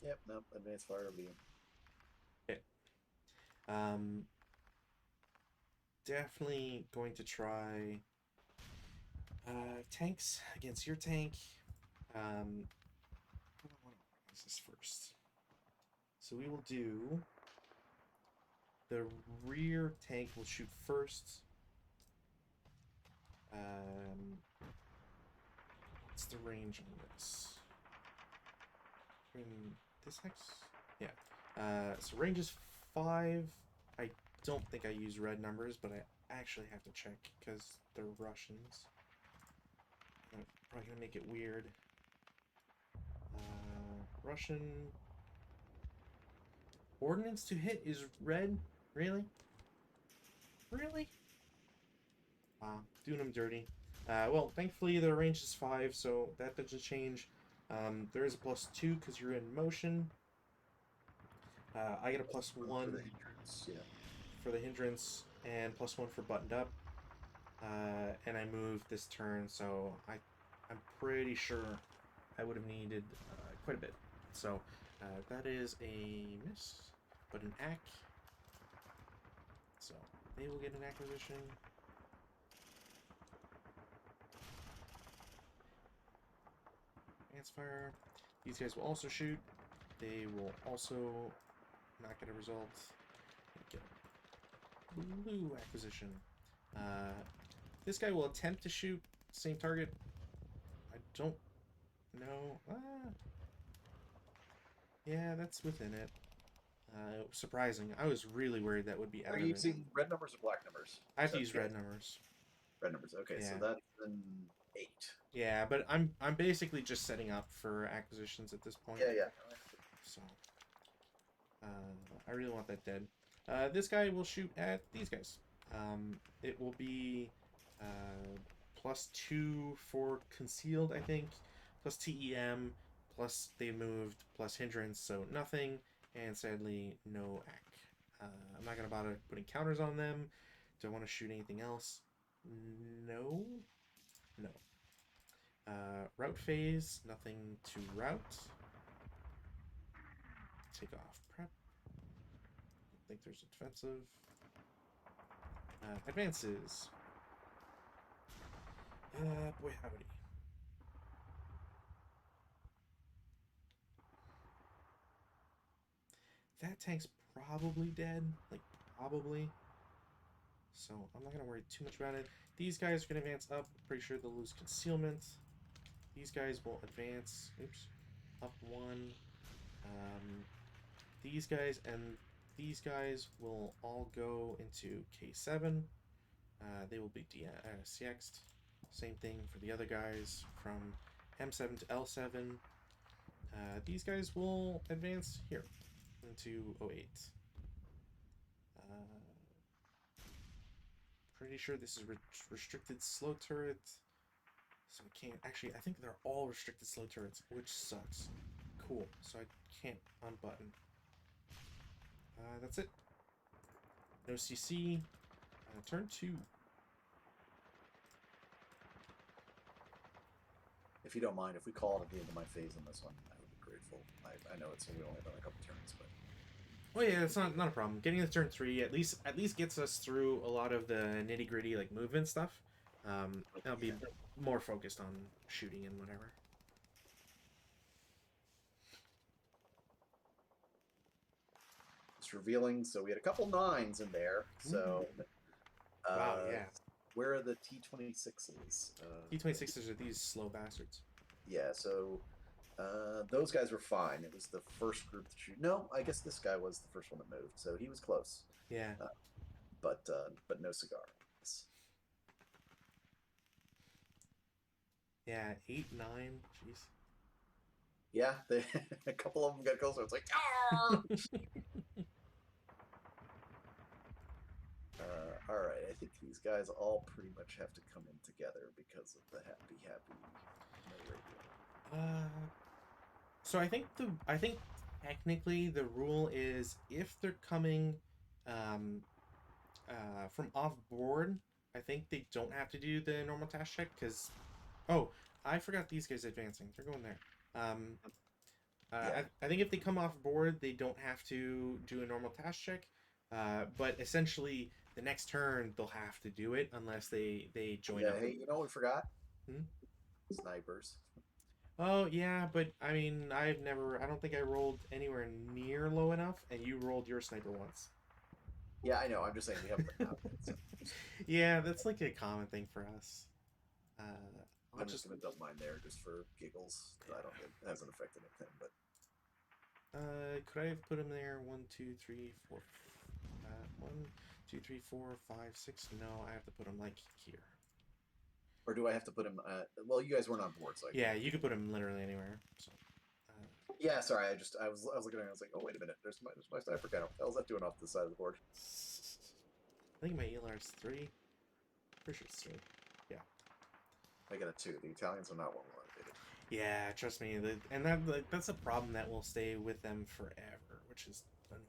Yep, nope, advanced fire will be in. Okay. Definitely going to try tanks against your tank. I want to organize this first. So we will do the rear tank will shoot first. What's the range on this? In this hex? Yeah. So range is 5. I don't think I use red numbers, but I actually have to check because they're Russians. I'm probably gonna make it weird. Russian ordnance to hit is red. Really? Really? Wow, doing them dirty. Well, thankfully the range is 5, so that doesn't change. There is a +2 because you're in motion. I get a +1 for the hindrance. Yeah. for the hindrance and +1 for buttoned up. And I moved this turn, so I'm pretty sure I would have needed quite a bit. So that is a miss, but an ac. So they will get an acquisition. Advanced fire. These guys will also shoot. They will also not get a result. Get a blue acquisition. This guy will attempt to shoot same target. I don't know. Yeah, that's within it. Surprising. I was really worried that would be out Are of you it. using red numbers or black numbers? I have to use red numbers. Red numbers. Okay, so Yeah. that's an 8. Yeah, but I'm basically just setting up for acquisitions at this point. Yeah. So I really want that dead. This guy will shoot at these guys. It will be +2 for concealed, I think, plus TEM, plus they moved, plus hindrance, so nothing, and sadly no AC. I'm not gonna bother putting counters on them. Do I want to shoot anything else? No. Route phase, nothing to route. Take off prep. I think there's a defensive. Advances. Boy howdy. That tank's probably dead. Like, probably. So, I'm not going to worry too much about it. These guys are going to advance up. Pretty sure they'll lose concealment. These guys will advance. Oops. Up 1. These guys and these guys will all go into K7. They will be CX'd. Same thing for the other guys from M7 to L7. These guys will advance here into 08. Pretty sure this is restricted slow turret. So I can't... Actually, I think they're all restricted slow turrets, which sucks. Cool. So I can't unbutton. That's it. No CC. Turn 2. If you don't mind, if we call it at the end of my phase on this one, I would be grateful. I know it's we only done a couple turns, but Oh yeah, it's not a problem. Getting to turn 3 at least gets us through a lot of the nitty gritty like movement stuff. I'll be more focused on shooting and whatever. Just revealing. So we had a couple 9s in there. So, Wow, yeah. where are the T26s? T26s are these slow bastards. Yeah, so those guys were fine. It was the first group to shoot. No, I guess this guy was the first one that moved, so he was close. Yeah. But no cigar. Yeah, 8, 9. Jeez. Yeah, a couple of them got closer. It's like, ah! All right, I think these guys all pretty much have to come in together because of the happy no radio. So I think technically the rule is if they're coming from off board, I think they don't have to do the normal task check because I forgot these guys advancing. They're going there. I think if they come off board, they don't have to do a normal task check. But essentially, the next turn they'll have to do it unless they join up. Hey, you know what we forgot? Hmm? Snipers. Oh yeah, but I mean, I don't think I rolled anywhere near low enough, and you rolled your sniper once. Yeah, I know. I'm just saying we haven't been out yet. So. Yeah, that's like a common thing for us. I'm just gonna dump mine there just for giggles. I don't. It hasn't affected anything, but. Could I have put him there? 1, 2, 3, 4. 1, 2, 3, 4, 5, 6. No, I have to put him like here. Or do I have to put him? Well, you guys weren't on board, so. Yeah, you could put him literally anywhere. So. Yeah, sorry. I was looking at it. I was like, oh wait a minute. There's my sniper gun. What the hell's that doing off the side of the board? I think my ELR is 3. Pretty sure it's 3. Yeah. I got a 2. The Italians are not well motivated. Yeah, trust me. And that's a problem that will stay with them forever, which is annoying.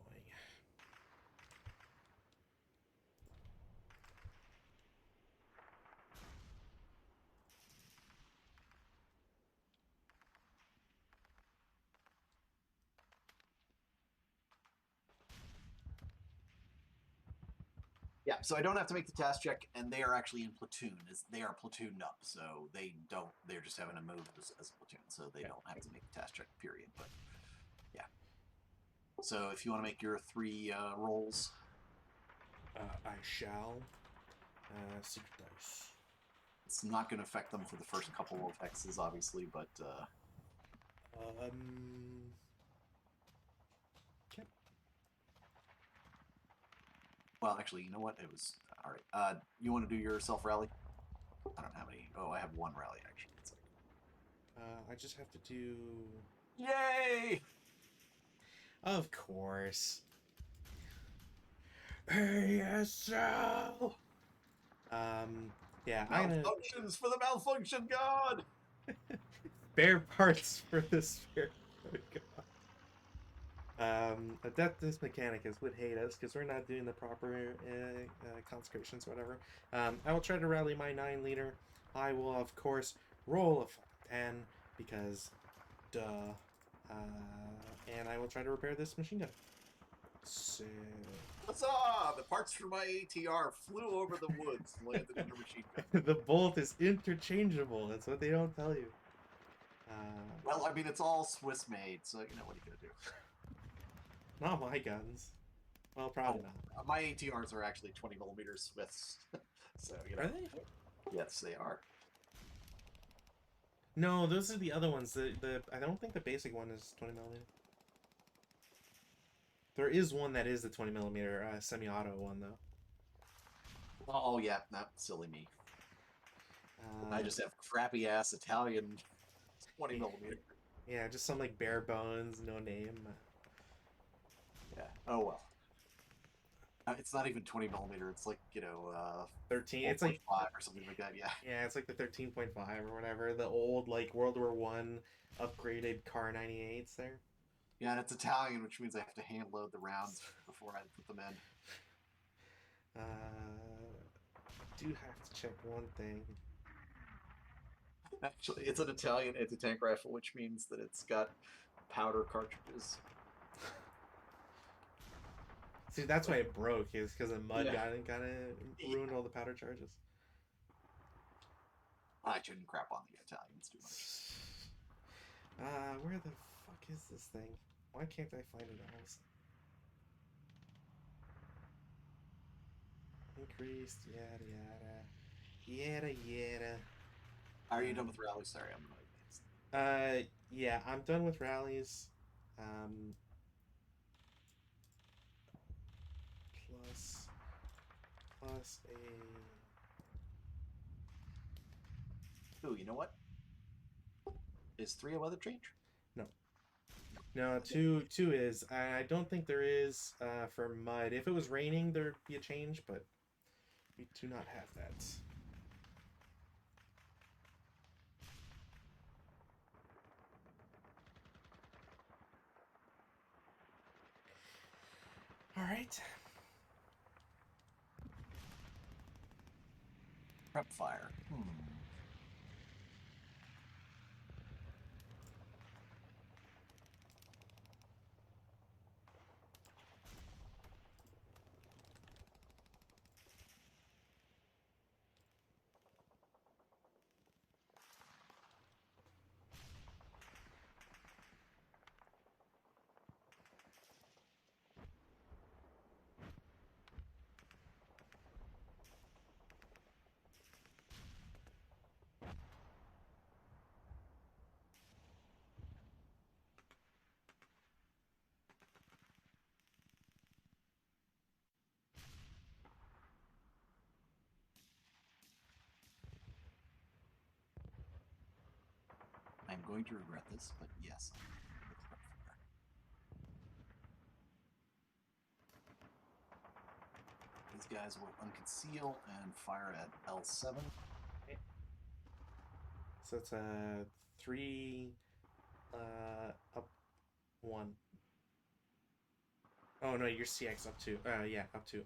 Yeah, so I don't have to make the task check, and they are actually in platoon. They are platooned up, so they don't. They're just having to move as a platoon, so they don't have to make the task check. Period. But yeah. So if you want to make your 3 rolls, I shall. Secret dice. it's not going to affect them for the first couple of hexes, obviously, but. Okay. Well, actually, you know what? It was all right. You want to do your self rally? I don't have any. Oh, I have 1 rally actually. It's like. I just have to do. Yay! Of course. ASL. Yeah, Malfunctions for the malfunction god. Spare parts for the spare god. Adeptus Mechanicus would hate us because we're not doing the proper consecrations, whatever. I will try to rally my 9 leader. I will, of course, roll a fucking 10 because, duh. And I will try to repair this machine gun. So. Huzzah! The parts for my ATR flew over the woods and landed in a machine gun. The bolt is interchangeable. That's what they don't tell you. Well, I mean, it's all Swiss made, so you know what are you gonna do? Not my guns. Well, probably not. My ATRs are actually 20mm Swiss, so you know. Are they? Yes, they are. No, those are the other ones. I don't think the basic one is 20mm. There is one that is the 20mm semi-auto one though. Oh yeah, not silly me. I just have crappy ass Italian 20mm. Yeah, just some like bare bones, no name. Yeah. Oh well. It's not even 20mm. It's like 13. It's like 5 or something like that. Yeah. Yeah, it's like the 13.5 or whatever. The old like World War One upgraded Car 98s there. Yeah, and it's Italian, which means I have to hand load the rounds before I put them in. I do have to check one thing. Actually, it's an Italian anti-tank rifle, which means that it's got powder cartridges. See, that's why it broke. Is because the mud Yeah. got ruined all the powder charges. I shouldn't crap on the Italians too much. Where the fuck is this thing? Why can't I find it all? Increased, yada yada, yada yada. Are you done with rally? Sorry, I'm gonna. Yeah, I'm done with rallies. Plus a. Ooh, you know what? Is 3 a weather change? No. No, two is. I don't think there is for mud. If it was raining, there'd be a change, but we do not have that. All right. Prep fire. I'm going to regret this, but yes. These guys will unconceal and fire at L7. So it's a 3 up 1. Oh no, your CX up 2. Yeah, up 2.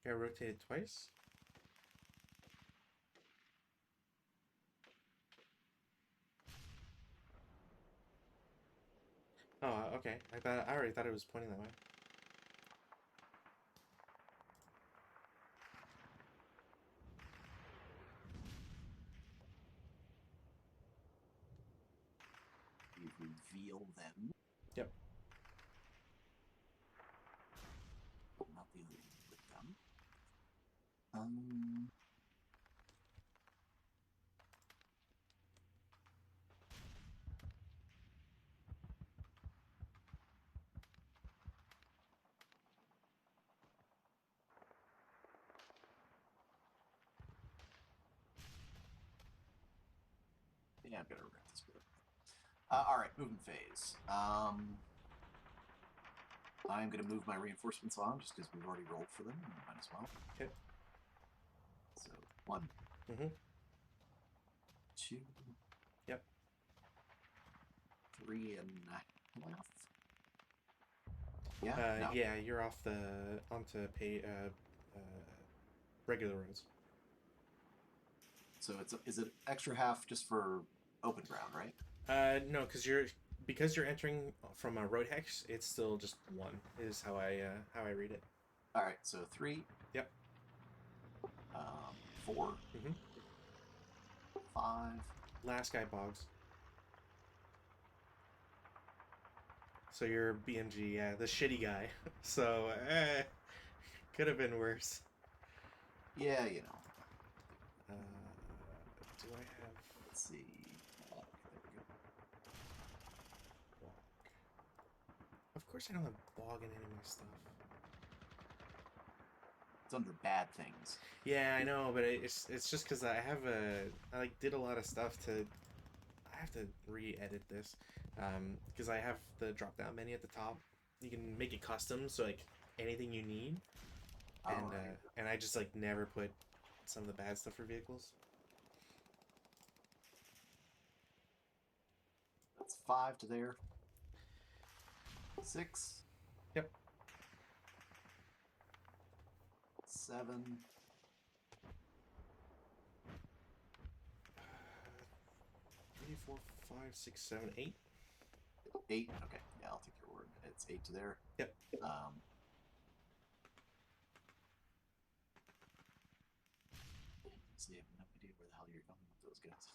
Got rotated twice. Oh, okay. I already thought it was pointing that way. You reveal them. Yep. Not the other one with them. Yeah, I'm gonna regret this bit. All right, movement phase. I'm gonna move my reinforcements on just because we've already rolled for them. Might as well. Okay. So 1. Mm-hmm. 2. Yep. 3 and a half. Yeah. No. Yeah, you're off onto regular roads. So is it extra half just for open ground, right? No, because you're entering from a road hex, it's still just 1 is how I read it. All right, so 3. Yep. 4. Mm-hmm. 5. Last guy bogs. So you're BMG, yeah, the shitty guy. So could have been worse. Yeah, you know. Do I have? Let's see. There we go. Bog. Of course, I don't have bog in any of my stuff. It's under bad things. Yeah, I know, but it's just because I like did a lot of stuff to. I have to re-edit this, because I have the drop-down menu at the top. You can make it custom, so like anything you need, and Alright. and I just like never put some of the bad stuff for vehicles. That's 5 to there. 6. Yep. 7. 3, 4, 5, 6, 7, 8. 8. Okay, yeah, I'll take your word. It's 8 to there. Yep. So you have no idea where the hell you're going with those guys.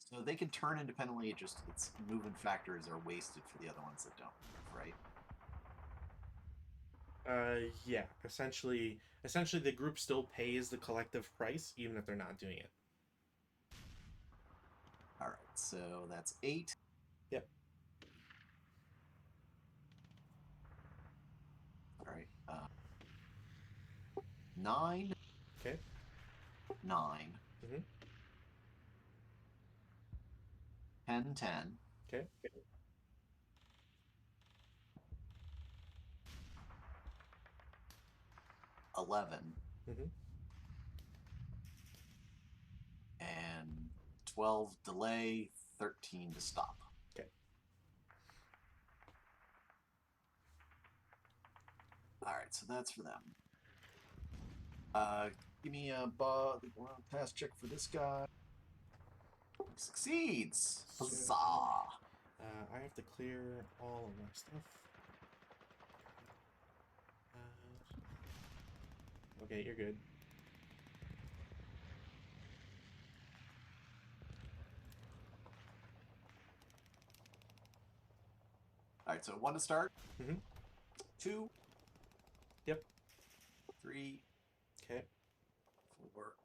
So they can turn independently. Just its movement factors are wasted for the other ones that don't move, right? Yeah. Essentially, the group still pays the collective price, even if they're not doing it. All right, so that's 8. Yep. All right. 9. Okay. 9. Mhm. 10, 10. Okay. 11. Mhm. And 12 delay, 13 to stop. Okay. All right, so that's for them. Give me a pass check for this guy. Succeeds. So- Huzzah! I have to clear all of my stuff. Okay, you're good. All right, so 1 to start. Mhm. 2. Yep. 3. Okay. 4.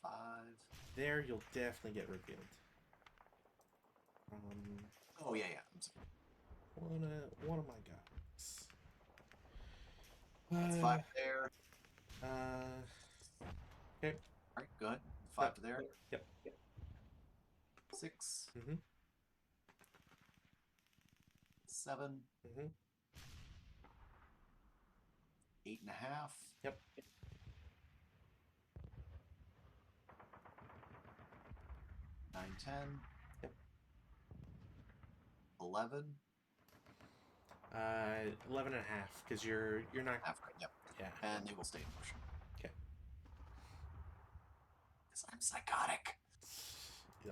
5. There, you'll definitely get revealed. Oh yeah. I'm sorry. One of my guys. That's 5 there. Okay. All right, good. 5 to there. Yep. 6. Mhm. 7. Mhm. 8.5. Yep. 9, 10. Yep. 11. 11 and a half, because you're not. Half right. Yep. Yeah. And they will stay in motion. Okay. Because I'm psychotic.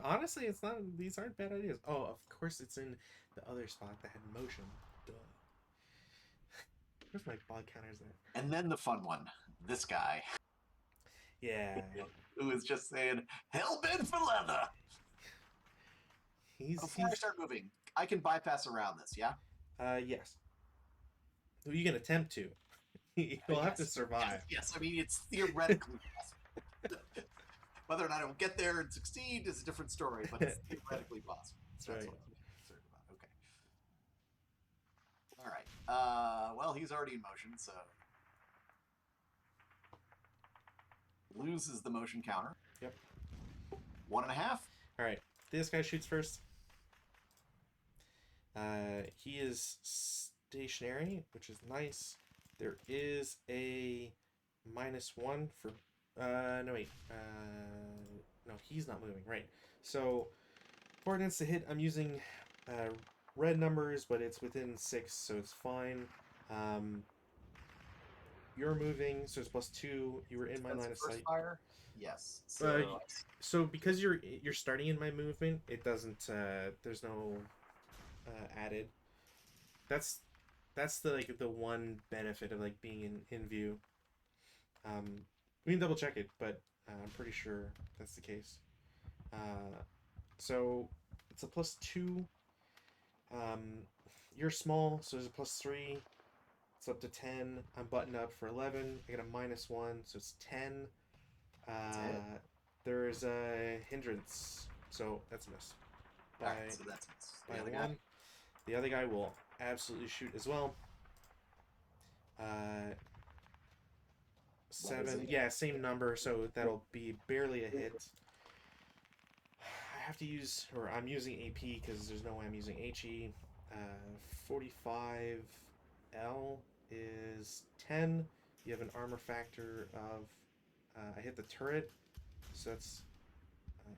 Honestly, it's not. These aren't bad ideas. Oh, of course, it's in the other spot that had motion. Duh. Where's my bug counters there? And then the fun one. This guy. Yeah. Who is just saying, hell bent for leather. Before I start moving, I can bypass around this, yeah? Yes. Well, you can attempt to. You'll have to survive. Yes, I mean, it's theoretically possible. Whether or not I will get there and succeed is a different story, but it's theoretically possible. That's right. What I'm concerned about. Okay. All right. Well, he's already in motion, so loses the motion counter. Yep. 1.5. All right. This guy shoots first. He is stationary, which is nice. There is a -1 for. No wait. No, he's not moving. Right. So, coordinates to hit. I'm using red numbers, but it's within 6, so it's fine. You're moving, so it's +2. You were in my line of sight. Fire? Yes. So because you're starting in my movement, it doesn't. There's no added. That's the one benefit of like being in view. We can double check it, but I'm pretty sure that's the case. So it's a +2. You're small, so there's a +3. It's up to 10. I'm buttoned up for 11. I get a -1, so it's 10. There's a hindrance, so that's a miss. By, Alright, so that's by the other one. guy. The other guy will absolutely shoot as well. 7. Yeah, same number, so that'll be barely a hit. I have to use, or I'm using AP because there's no way I'm using HE. 45L is 10. You have an armor factor of, I hit the turret, so that's,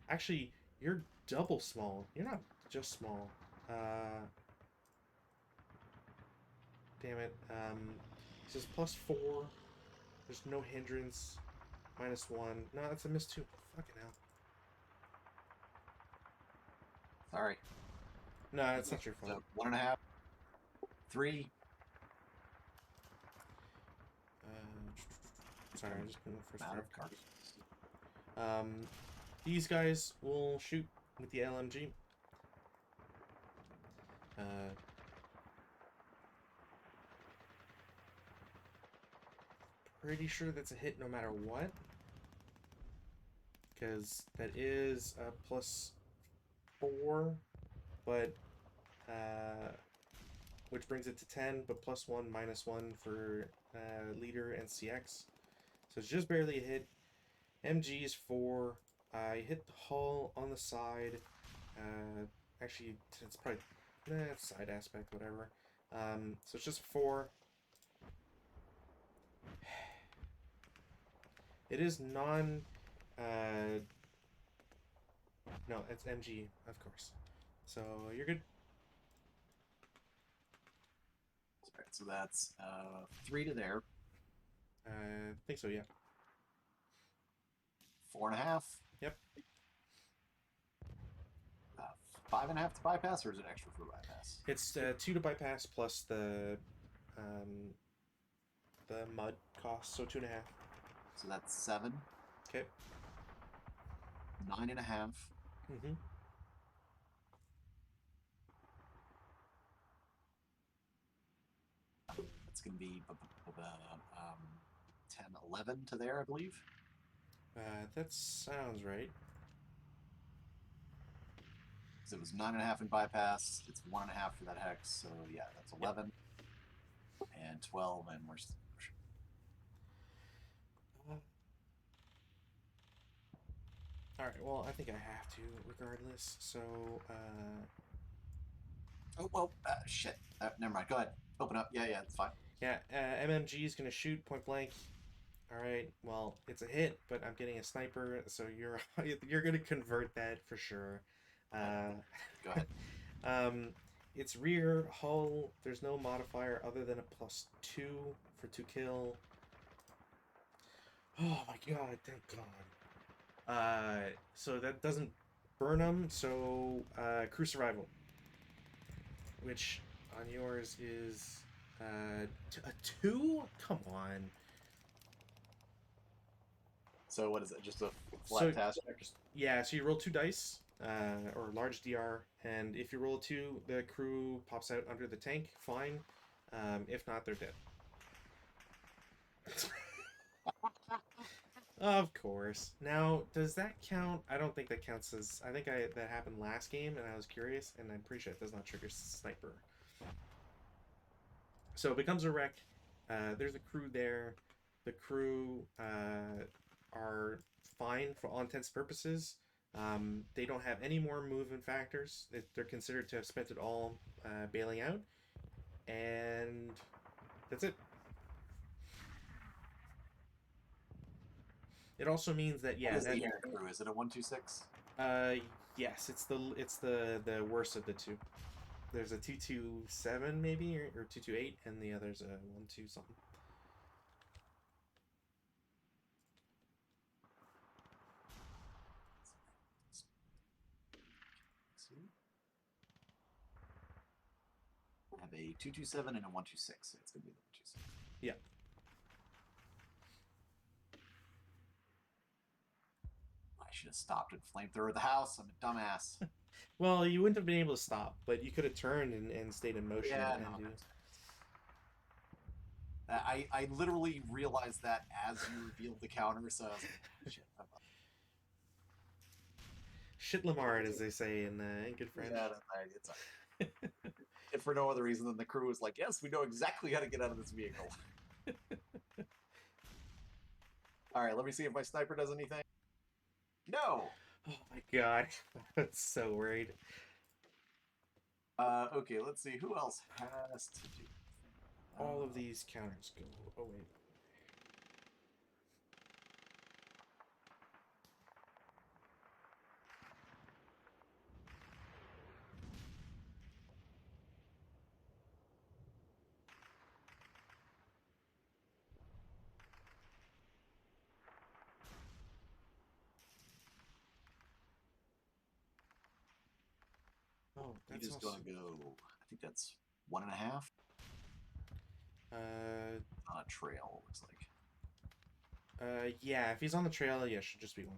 actually, you're double small. You're not just small. Damn it. It says +4. There's no hindrance. -1. No, that's a miss too. Fucking hell. Sorry. No, that's not your fault. So 1.5, 3. Sorry, I'm just going first. Out of cards. These guys will shoot with the LMG. Pretty sure that's a hit no matter what. Because that is a +4, but which brings it to 10, but +1, -1 for leader and CX. So it's just barely a hit. MG is 4. I hit the hull on the side. Actually, it's probably side aspect, whatever. So it's just 4. It is non. No, it's MG, of course. So you're good. Right, so that's 3 to there. I think so, yeah. 4.5. Yep. 5.5 to bypass, or is it extra for bypass? It's 2 to bypass plus the mud cost, so 2.5. So that's 7. Okay. 9.5. Mm-hmm. That's going to be 10, 11 to there, I believe. That sounds right. Because it was 9.5 in bypass. It's 1.5 for that hex. So yeah, that's 11. Yep. And 12, and we're. All right. Well, I think I have to, regardless. So. Oh well, shit. Never mind. Go ahead. Open up. Yeah, it's fine. Yeah, MMG is gonna shoot point blank. All right. Well, it's a hit, but I'm getting a sniper, so you're gonna convert that for sure. Go ahead. It's rear hull. There's no modifier other than a +2 for 2 kill. Oh my god! Thank God. So that doesn't burn them. So crew survival, which on yours is a 2. Come on. So what is it? Just a flat task check? Yeah, so you roll 2 dice, or large DR, and if you roll 2, the crew pops out under the tank, fine. If not, they're dead. Of course. Now, does that count? I don't think that counts as... I think that happened last game, and I was curious, and I'm pretty sure it does not trigger sniper. So it becomes a wreck. There's a crew there. The crew are fine for all intents and purposes. They don't have any more movement factors. They're considered to have spent it all bailing out. And that's it. It also means that, yeah. What is the air crew? Is it a 126? Yes, it's the worst of the two. There's a 227 maybe, or 228, and the other's a 12 something. I have a 227 and a 126. So it's gonna be the 126. Yeah. I should have stopped and flamethrower the house. I'm a dumbass. Well, you wouldn't have been able to stop, but you could have turned and stayed in motion. Yeah, and no, I literally realized that as you revealed the counter, so I was like, shit. Shit Lamar, as they say in good French. Yeah, it's if for no other reason than the crew was like, yes, we know exactly how to get out of this vehicle. All right, let me see if my sniper does anything. No. Oh my god, I'm so worried. Okay, let's see who else has to do. All of these counters go. Oh wait. Oh, He that's is also. going to go. I think that's 1.5 on a trail. Looks like. Yeah, if he's on the trail, yeah, it should just be 1.5.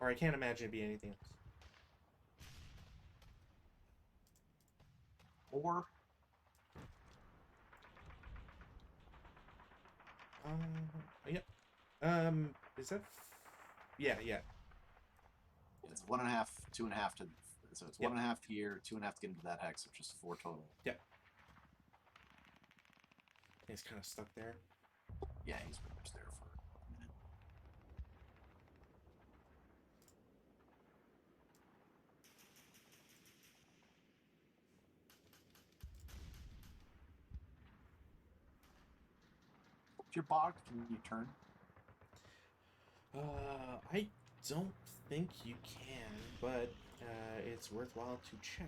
Or I can't imagine it'd be anything else. 4. Yep. Is that? Yeah. It's 1.5, 2.5 to. So it's Yep. 1.5 here, 2.5 to get into that hex, which is 4 total. Yep. He's kind of stuck there. Yeah, he's pretty much there for a minute. If you're bogged, can you turn? I don't think you can, but it's worthwhile to check.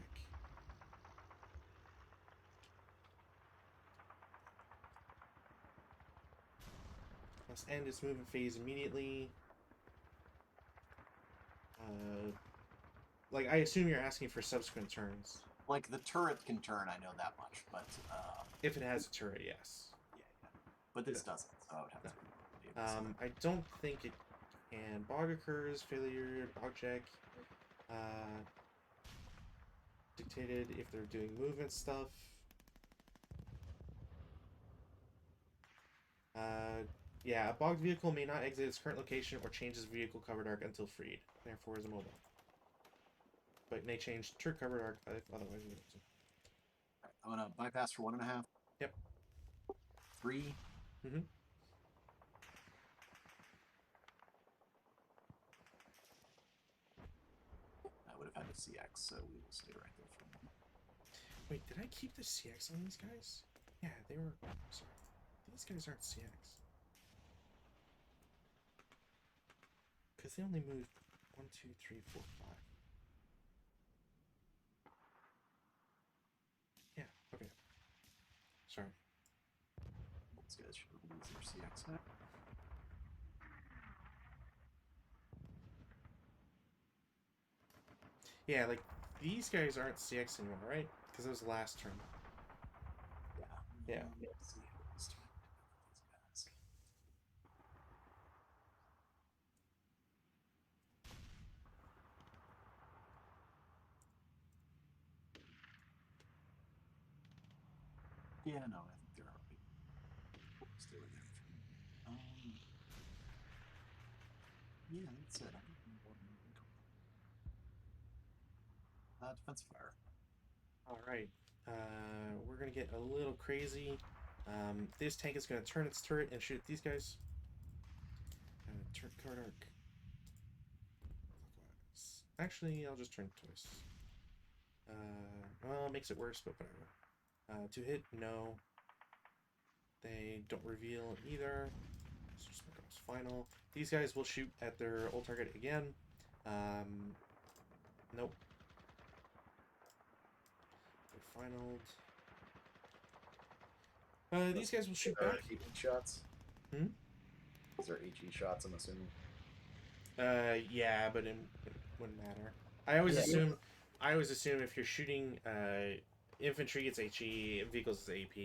Let's end its movement phase immediately. Like, I assume you're asking for subsequent turns. Like the turret can turn, I know that much, but If it has a turret, yes. yeah. But this doesn't, so I would have to. I don't think it can. Bog occurs, failure, bog check. Dictated if they're doing movement stuff. Yeah, a bogged vehicle may not exit its current location or change its vehicle covered arc until freed. Therefore, is immobile. But may change turret covered arc if otherwise. I'm gonna bypass for 1.5. Yep. 3. Mm-hmm. I would have had a CX, so we will stay right there for a moment. Wait, did I keep the CX on these guys? Yeah, they were. Sorry. These guys aren't CX. Because they only moved 1, 2, 3, 4, 5. Yeah, okay. Sorry. These guys should lose their CX now. Yeah, like, these guys aren't CX anymore, right? Because it was the last turn. Yeah. Let's see how these two guys. Yeah, no, I think they're alright. Stay with them. Yeah, that's it. Defense fire. Alright. We're going to get a little crazy. This tank is going to turn its turret and shoot at these guys. Turret card arc. Actually, I'll just turn twice. Well, it makes it worse, but whatever. To hit, no. They don't reveal either. So just mark it as final. These guys will shoot at their old target again. Nope. They're finaled. These guys will shoot back. HE shots. Hmm? Those are HE shots, I'm assuming. Yeah, but it wouldn't matter. I always assume if you're shooting infantry, it's HE, vehicles is AP.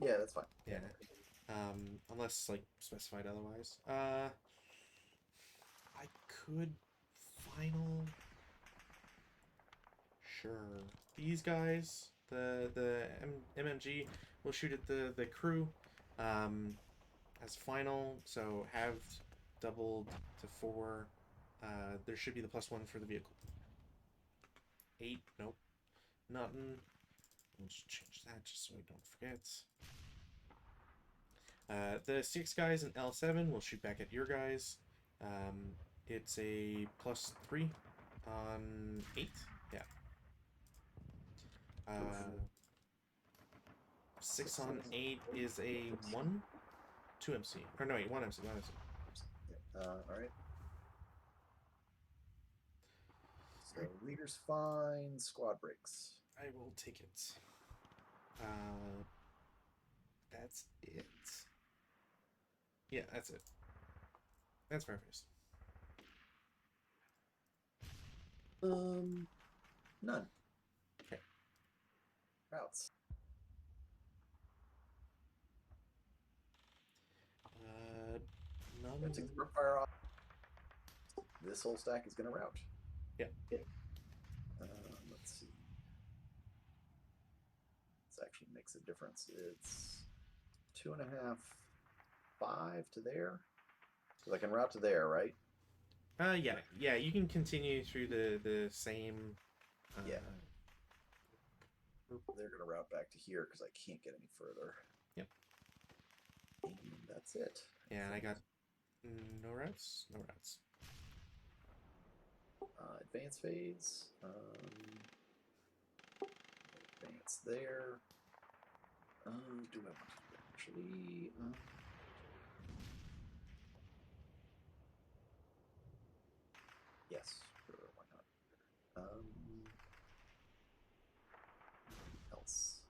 Yeah, that's fine. Yeah. Unless like specified otherwise. I could final. Sure. These guys. MMG. We'll shoot at the crew as final. So halved, doubled to 4. There should be the +1 for the vehicle. 8. Nope. Nothing. We'll just change that just so we don't forget. The 6 guys in L7 will shoot back at your guys. It's a +3 on 8. Yeah. 6 on 8 is a 1, 2 MC. Or no, wait, 1 MC. 1 MC. Alright. So leader's fine, squad breaks. I will take it. That's it. Yeah, that's it. That's Fireface. None. Okay. Routes. None. I'm gonna take the brook fire off. This whole stack is gonna route. Yeah. Let's see. This actually makes a difference. It's 2.5, 5 to there. So I can route to there, right? Yeah. You can continue through the same. Yeah. They're gonna route back to here because I can't get any further. Yep. And that's it. Yeah, and I got no routes. No routes. Advance phase. Advance there. Do I want to actually? Yes, sure, why not? Else.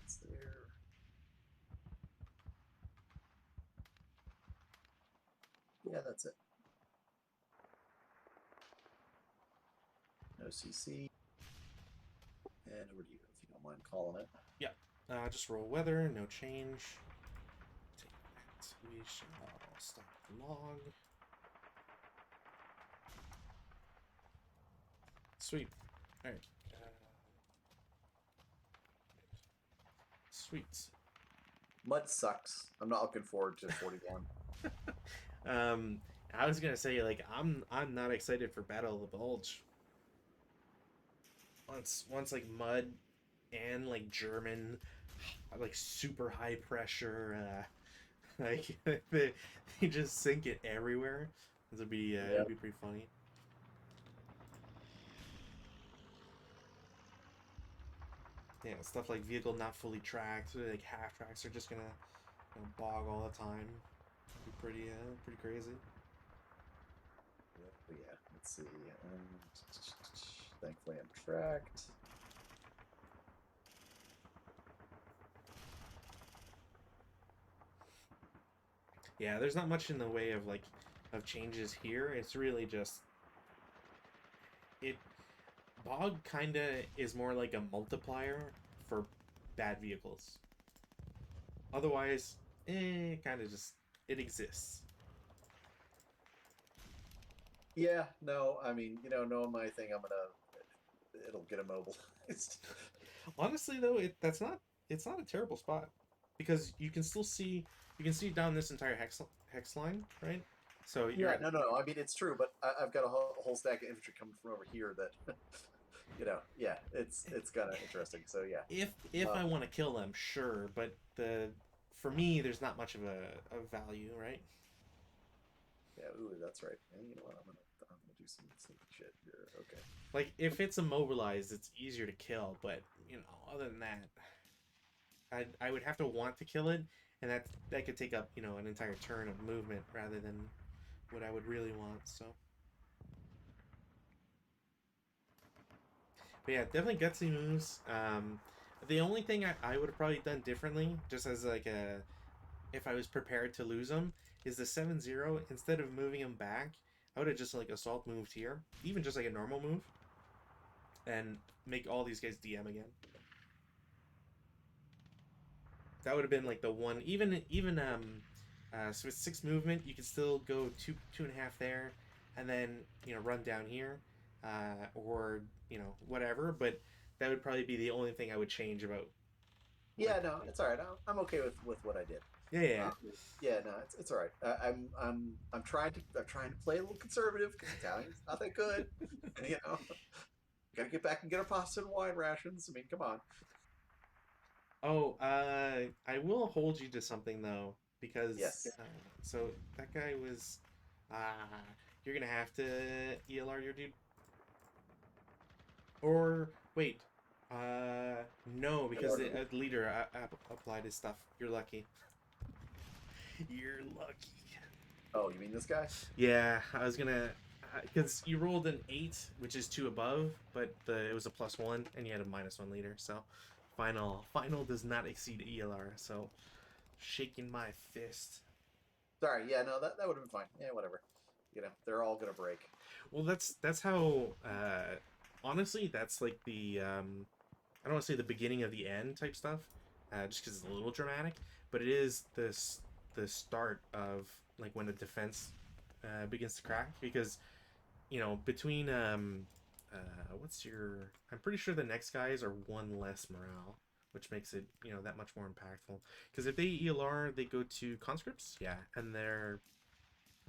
It's there. Yeah, that's it. No CC. And over to you, if you don't mind calling it. Yeah. Just roll weather, no change. Take that. We shall stop the log. Sweet. Alright. Sweet. Mud sucks. I'm not looking forward to 41. I was gonna say, like, I'm not excited for Battle of the Bulge. Once like mud and like German, like super high pressure, like they just sink it everywhere. It'd be pretty funny. Yeah, stuff like vehicle not fully tracked, like half tracks are just gonna bog all the time. It'd be pretty crazy. Yeah, let's see. Thankfully, I'm tracked. Yeah, there's not much in the way of changes here. It's really just bog kinda is more like a multiplier for bad vehicles. Otherwise, kinda just it exists. Yeah, no, I mean, knowing my thing, it'll get immobilized. Honestly, though, it's not a terrible spot because you can see down this entire hex line, right? So yeah, no, I mean it's true, but I've got a whole stack of infantry coming from over here that, yeah, it's kind of interesting. So yeah, if I want to kill them, sure, but for me, there's not much of a value, right? Yeah, ooh, that's right. And you know what? I'm gonna do some shit here. Okay. Like if it's immobilized, it's easier to kill, but other than that, I would have to want to kill it, and that could take up an entire turn of movement rather than what I would really want. So, but yeah, definitely gutsy moves. The only thing I would have probably done differently, just as like if I was prepared to lose them, is the 7-0. Instead of moving him back, I would have just like assault moved here, even just like a normal move, and make all these guys DM again. That would have been like the one, even So with 6 movement, you can still go 2.5 there, and then run down here, or whatever. But that would probably be the only thing I would change about. Yeah, Like, no, it's all right. I'm okay with what I did. yeah, yeah, yeah. Um, yeah, no, it's all right. I'm trying to play a little conservative because Italian's not that good. You know, gotta get back and get our pasta and wine rations. I mean, come on. Oh, I will hold you to something though, because Yes. so that guy was, uh, you're gonna have to ELR your dude, or wait, no, because the leader applied his stuff. You're lucky. You're lucky. Oh, you mean this guy? Yeah, I was gonna, because you rolled an 8, which is 2 above, but it was a +1, and you had a -1 leader, so final does not exceed ELR. So shaking my fist. Sorry. Yeah, no, that would have been fine. Yeah, whatever. You know, they're all gonna break. Well, that's how. Honestly, that's like the I don't want to say the beginning of the end type stuff, just because it's a little dramatic, but it is the start of like when the defense begins to crack, because between what's your, I'm pretty sure the next guys are 1 less morale, which makes it that much more impactful, because if they ELR they go to conscripts, yeah, and they're,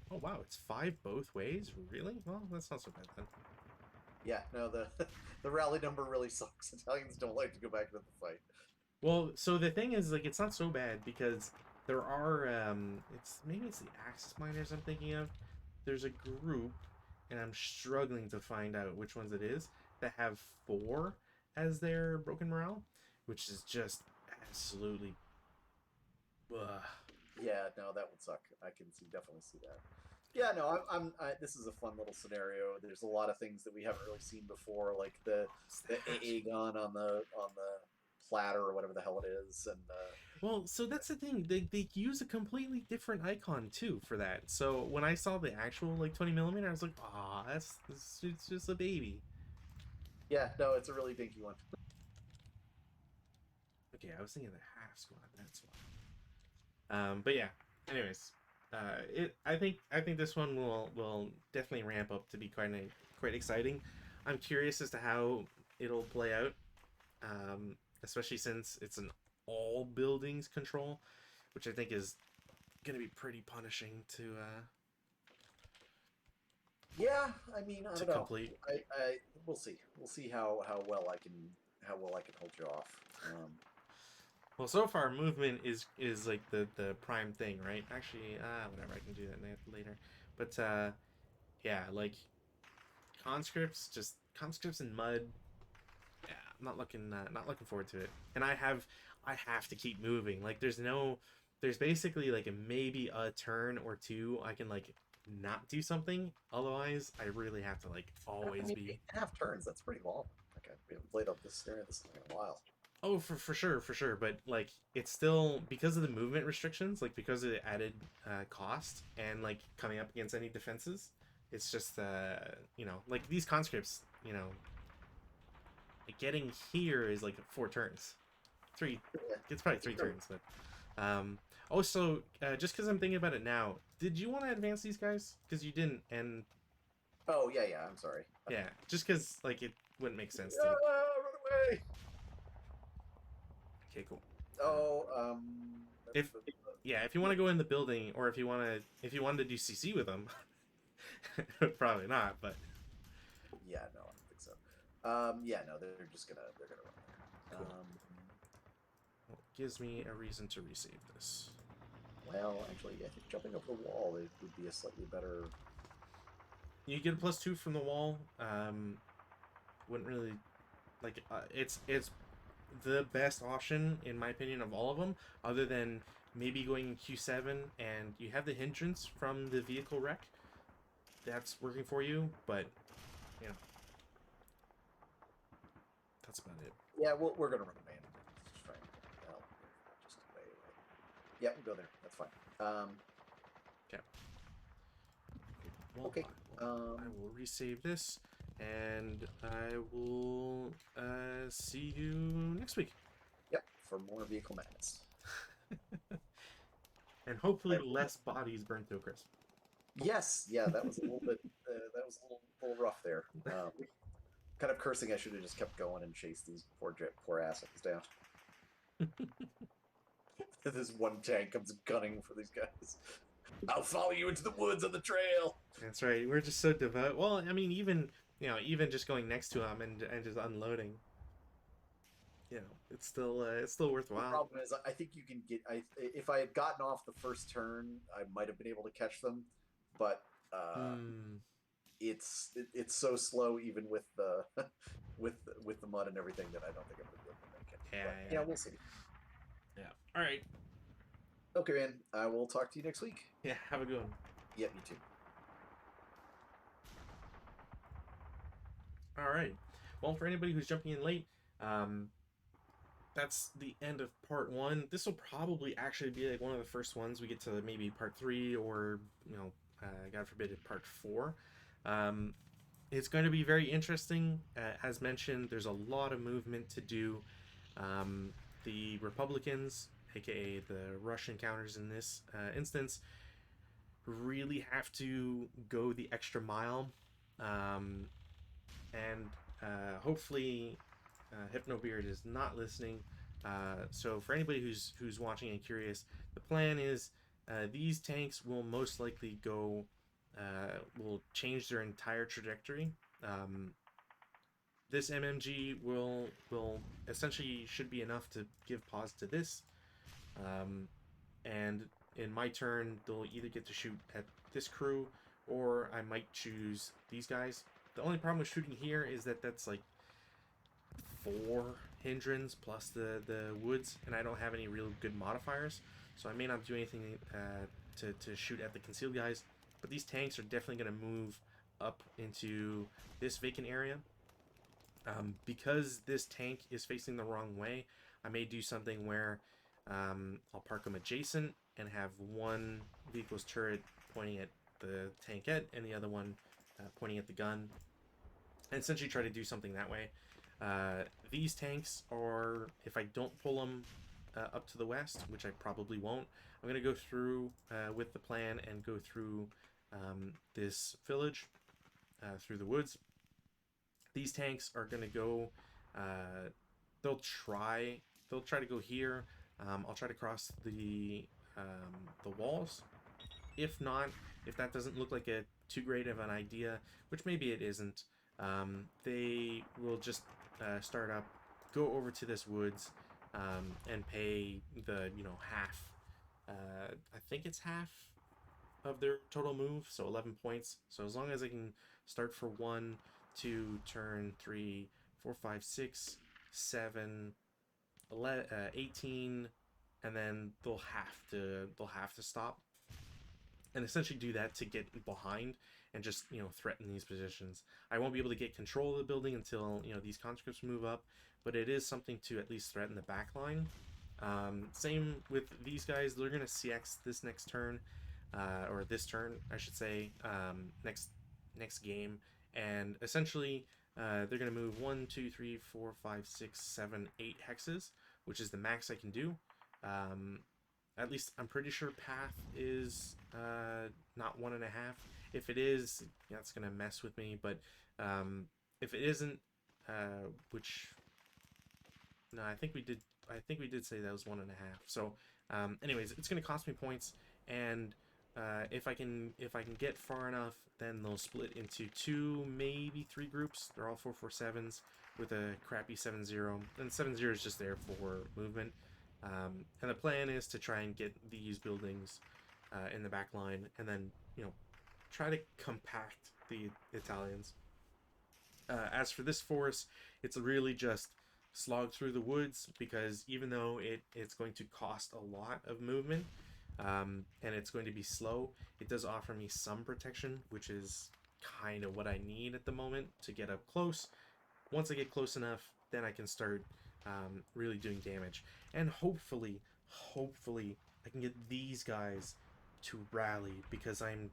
oh wow, it's 5 both ways, really? Well, that's not so bad then. Yeah, no, the the rally number really sucks. Italians don't like to go back into the fight. Well, so the thing is, like, it's not so bad because there are it's the Axis miners I'm thinking of. There's a group, and I'm struggling to find out which ones it is, that have 4 as their broken morale, which is just absolutely, ugh. Yeah, no, that would suck. I can definitely see that. Yeah, no, this is a fun little scenario. There's a lot of things that we haven't really seen before, like the AA gun on the platter or whatever the hell it is, and Well, so that's the thing. They use a completely different icon too for that. So when I saw the actual like 20 millimeter, I was like, ah, it's just a baby. yeah, no, it's a really dinky one. Okay, I was thinking the half squad. That's why. But yeah. Anyways, I think this one will definitely ramp up to be quite exciting. I'm curious as to how it'll play out. Especially since it's an all buildings control, which I think is gonna be pretty punishing Yeah, I mean, I to don't know. complete. We'll see. We'll see how well I can hold you off. Well, so far movement is like the prime thing, right? Actually, whatever, I can do that later. But yeah, like conscripts and mud. Yeah, I'm not looking forward to it. And I have to keep moving. Like there's basically like maybe a turn or two I can like not do something. Otherwise, I really have to like I always mean, be. 8.5 turns. That's pretty long. Okay, we haven't played up this scenario this in a while. Oh, for sure, for sure. But like, it's still because of the movement restrictions, like because of the added cost and like coming up against any defenses. It's just like these conscripts, like, getting here is like 4 turns, 3. Yeah. It's probably 3 turns, but also just because I'm thinking about it now, did you want to advance these guys? Because you didn't, and Oh yeah, yeah. I'm sorry. yeah, just because like it wouldn't make sense to. Run away! Okay, cool. Oh, If yeah, if you want to go in the building, or if you wanted to do CC with them, probably not. But yeah, no, I don't think so. Yeah, no, they're gonna run there. cool. Well, it gives me a reason to resave this. Well, actually, I think jumping over the wall it would be a slightly better. You get a +2 from the wall. Wouldn't really like it's the best option in my opinion of all of them, other than maybe going Q7 and you have the hindrance from the vehicle wreck. That's working for you, but you know that's about it. Yeah, we're gonna run a man. Just try and help. Just way away. Yeah, we'll go there. That's fine. Okay. Well, Okay. I will resave this, and I will see you next week. Yep. For more vehicle madness. and hopefully less bodies burned to a crisp. Yes, yeah, that was a little bit. That was a little rough there. Kind of cursing. I should have just kept going and chased these poor assholes down. This one tank comes gunning for these guys. I'll follow you into the woods on the trail. That's right. We're just so devout. Well, I mean, even even just going next to him and just unloading, it's still The worthwhile. problem is, I think you can get. If I had gotten off the first turn, I might have been able to catch them, but it's so slow, even with the with the mud and everything, that I don't think I'm gonna be able to make it. But, yeah, we'll see. Yeah. All right. Okay, man. I will talk to you next week. Yeah. Have a good one. Yep, you too. All right. Well, for anybody who's jumping in late, that's the end of part 1. This will probably actually be like one of the first ones we get to, maybe part 3, or God forbid, part 4. It's going to be very interesting. As mentioned, there's a lot of movement to do. The Republicans, aka the Russian counters in this instance, really have to go the extra mile. And hopefully Hypnobeard is not listening. So for anybody who's watching and curious, the plan is these tanks will most likely go will change their entire trajectory. This MMG will essentially should be enough to give pause to this, and in my turn they'll either get to shoot at this crew, or I might choose these guys. The only problem with shooting here is that that's like 4 hindrance plus the woods, and I don't have any real good modifiers, so I may not do anything to shoot at the concealed guys. But these tanks are definitely going to move up into this vacant area. Because this tank is facing the wrong way, I may do something where I'll park them adjacent and have one vehicle's turret pointing at the tankette and the other one pointing at the gun, and essentially try to do something that way. These tanks are, if I don't pull them up to the west, which I probably won't, I'm going to go through with the plan and go through this village, through the woods. These tanks are going to go, they'll try to go here. I'll try to cross the walls. If not, if that doesn't look like a too great of an idea, which maybe it isn't, they will just start up, go over to this woods, and pay the half. I think it's half of their total move, so 11 points. So as long as I can start for 1, 2, turn 3, 4, 5, 6, 7, 18, and then they'll have to stop, and essentially do that to get behind and just threaten these positions. I won't be able to get control of the building until these conscripts move up, but it is something to at least threaten the back line. Same with these guys. They're gonna CX this next turn, or this turn I should say, next game, and essentially they're gonna move 1, 2, 3, 4, 5, 6, 7, 8 hexes, which is the max I can do. At least I'm pretty sure path is not 1.5. If it is, that's gonna mess with me. But if it isn't, which no, I think we did say that was 1.5. So, anyways, it's gonna cost me points, and if I can get far enough, then they'll split into 2, maybe 3 groups. They're all 4/4/7s with a crappy 7-0, and 7-0 is just there for movement. And the plan is to try and get these buildings in the back line, and then try to compact the Italians. As for this force, it's really just slog through the woods, because even though it's going to cost a lot of movement, and it's going to be slow, it does offer me some protection, which is kind of what I need at the moment to get up close. Once I get close enough, then I can start really doing damage, and hopefully I can get these guys to rally, because I'm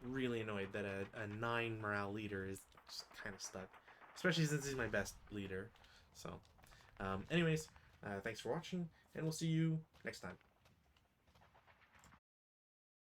really annoyed that a 9 morale leader is just kind of stuck, especially since he's my best leader. So anyways, thanks for watching, and we'll see you next time.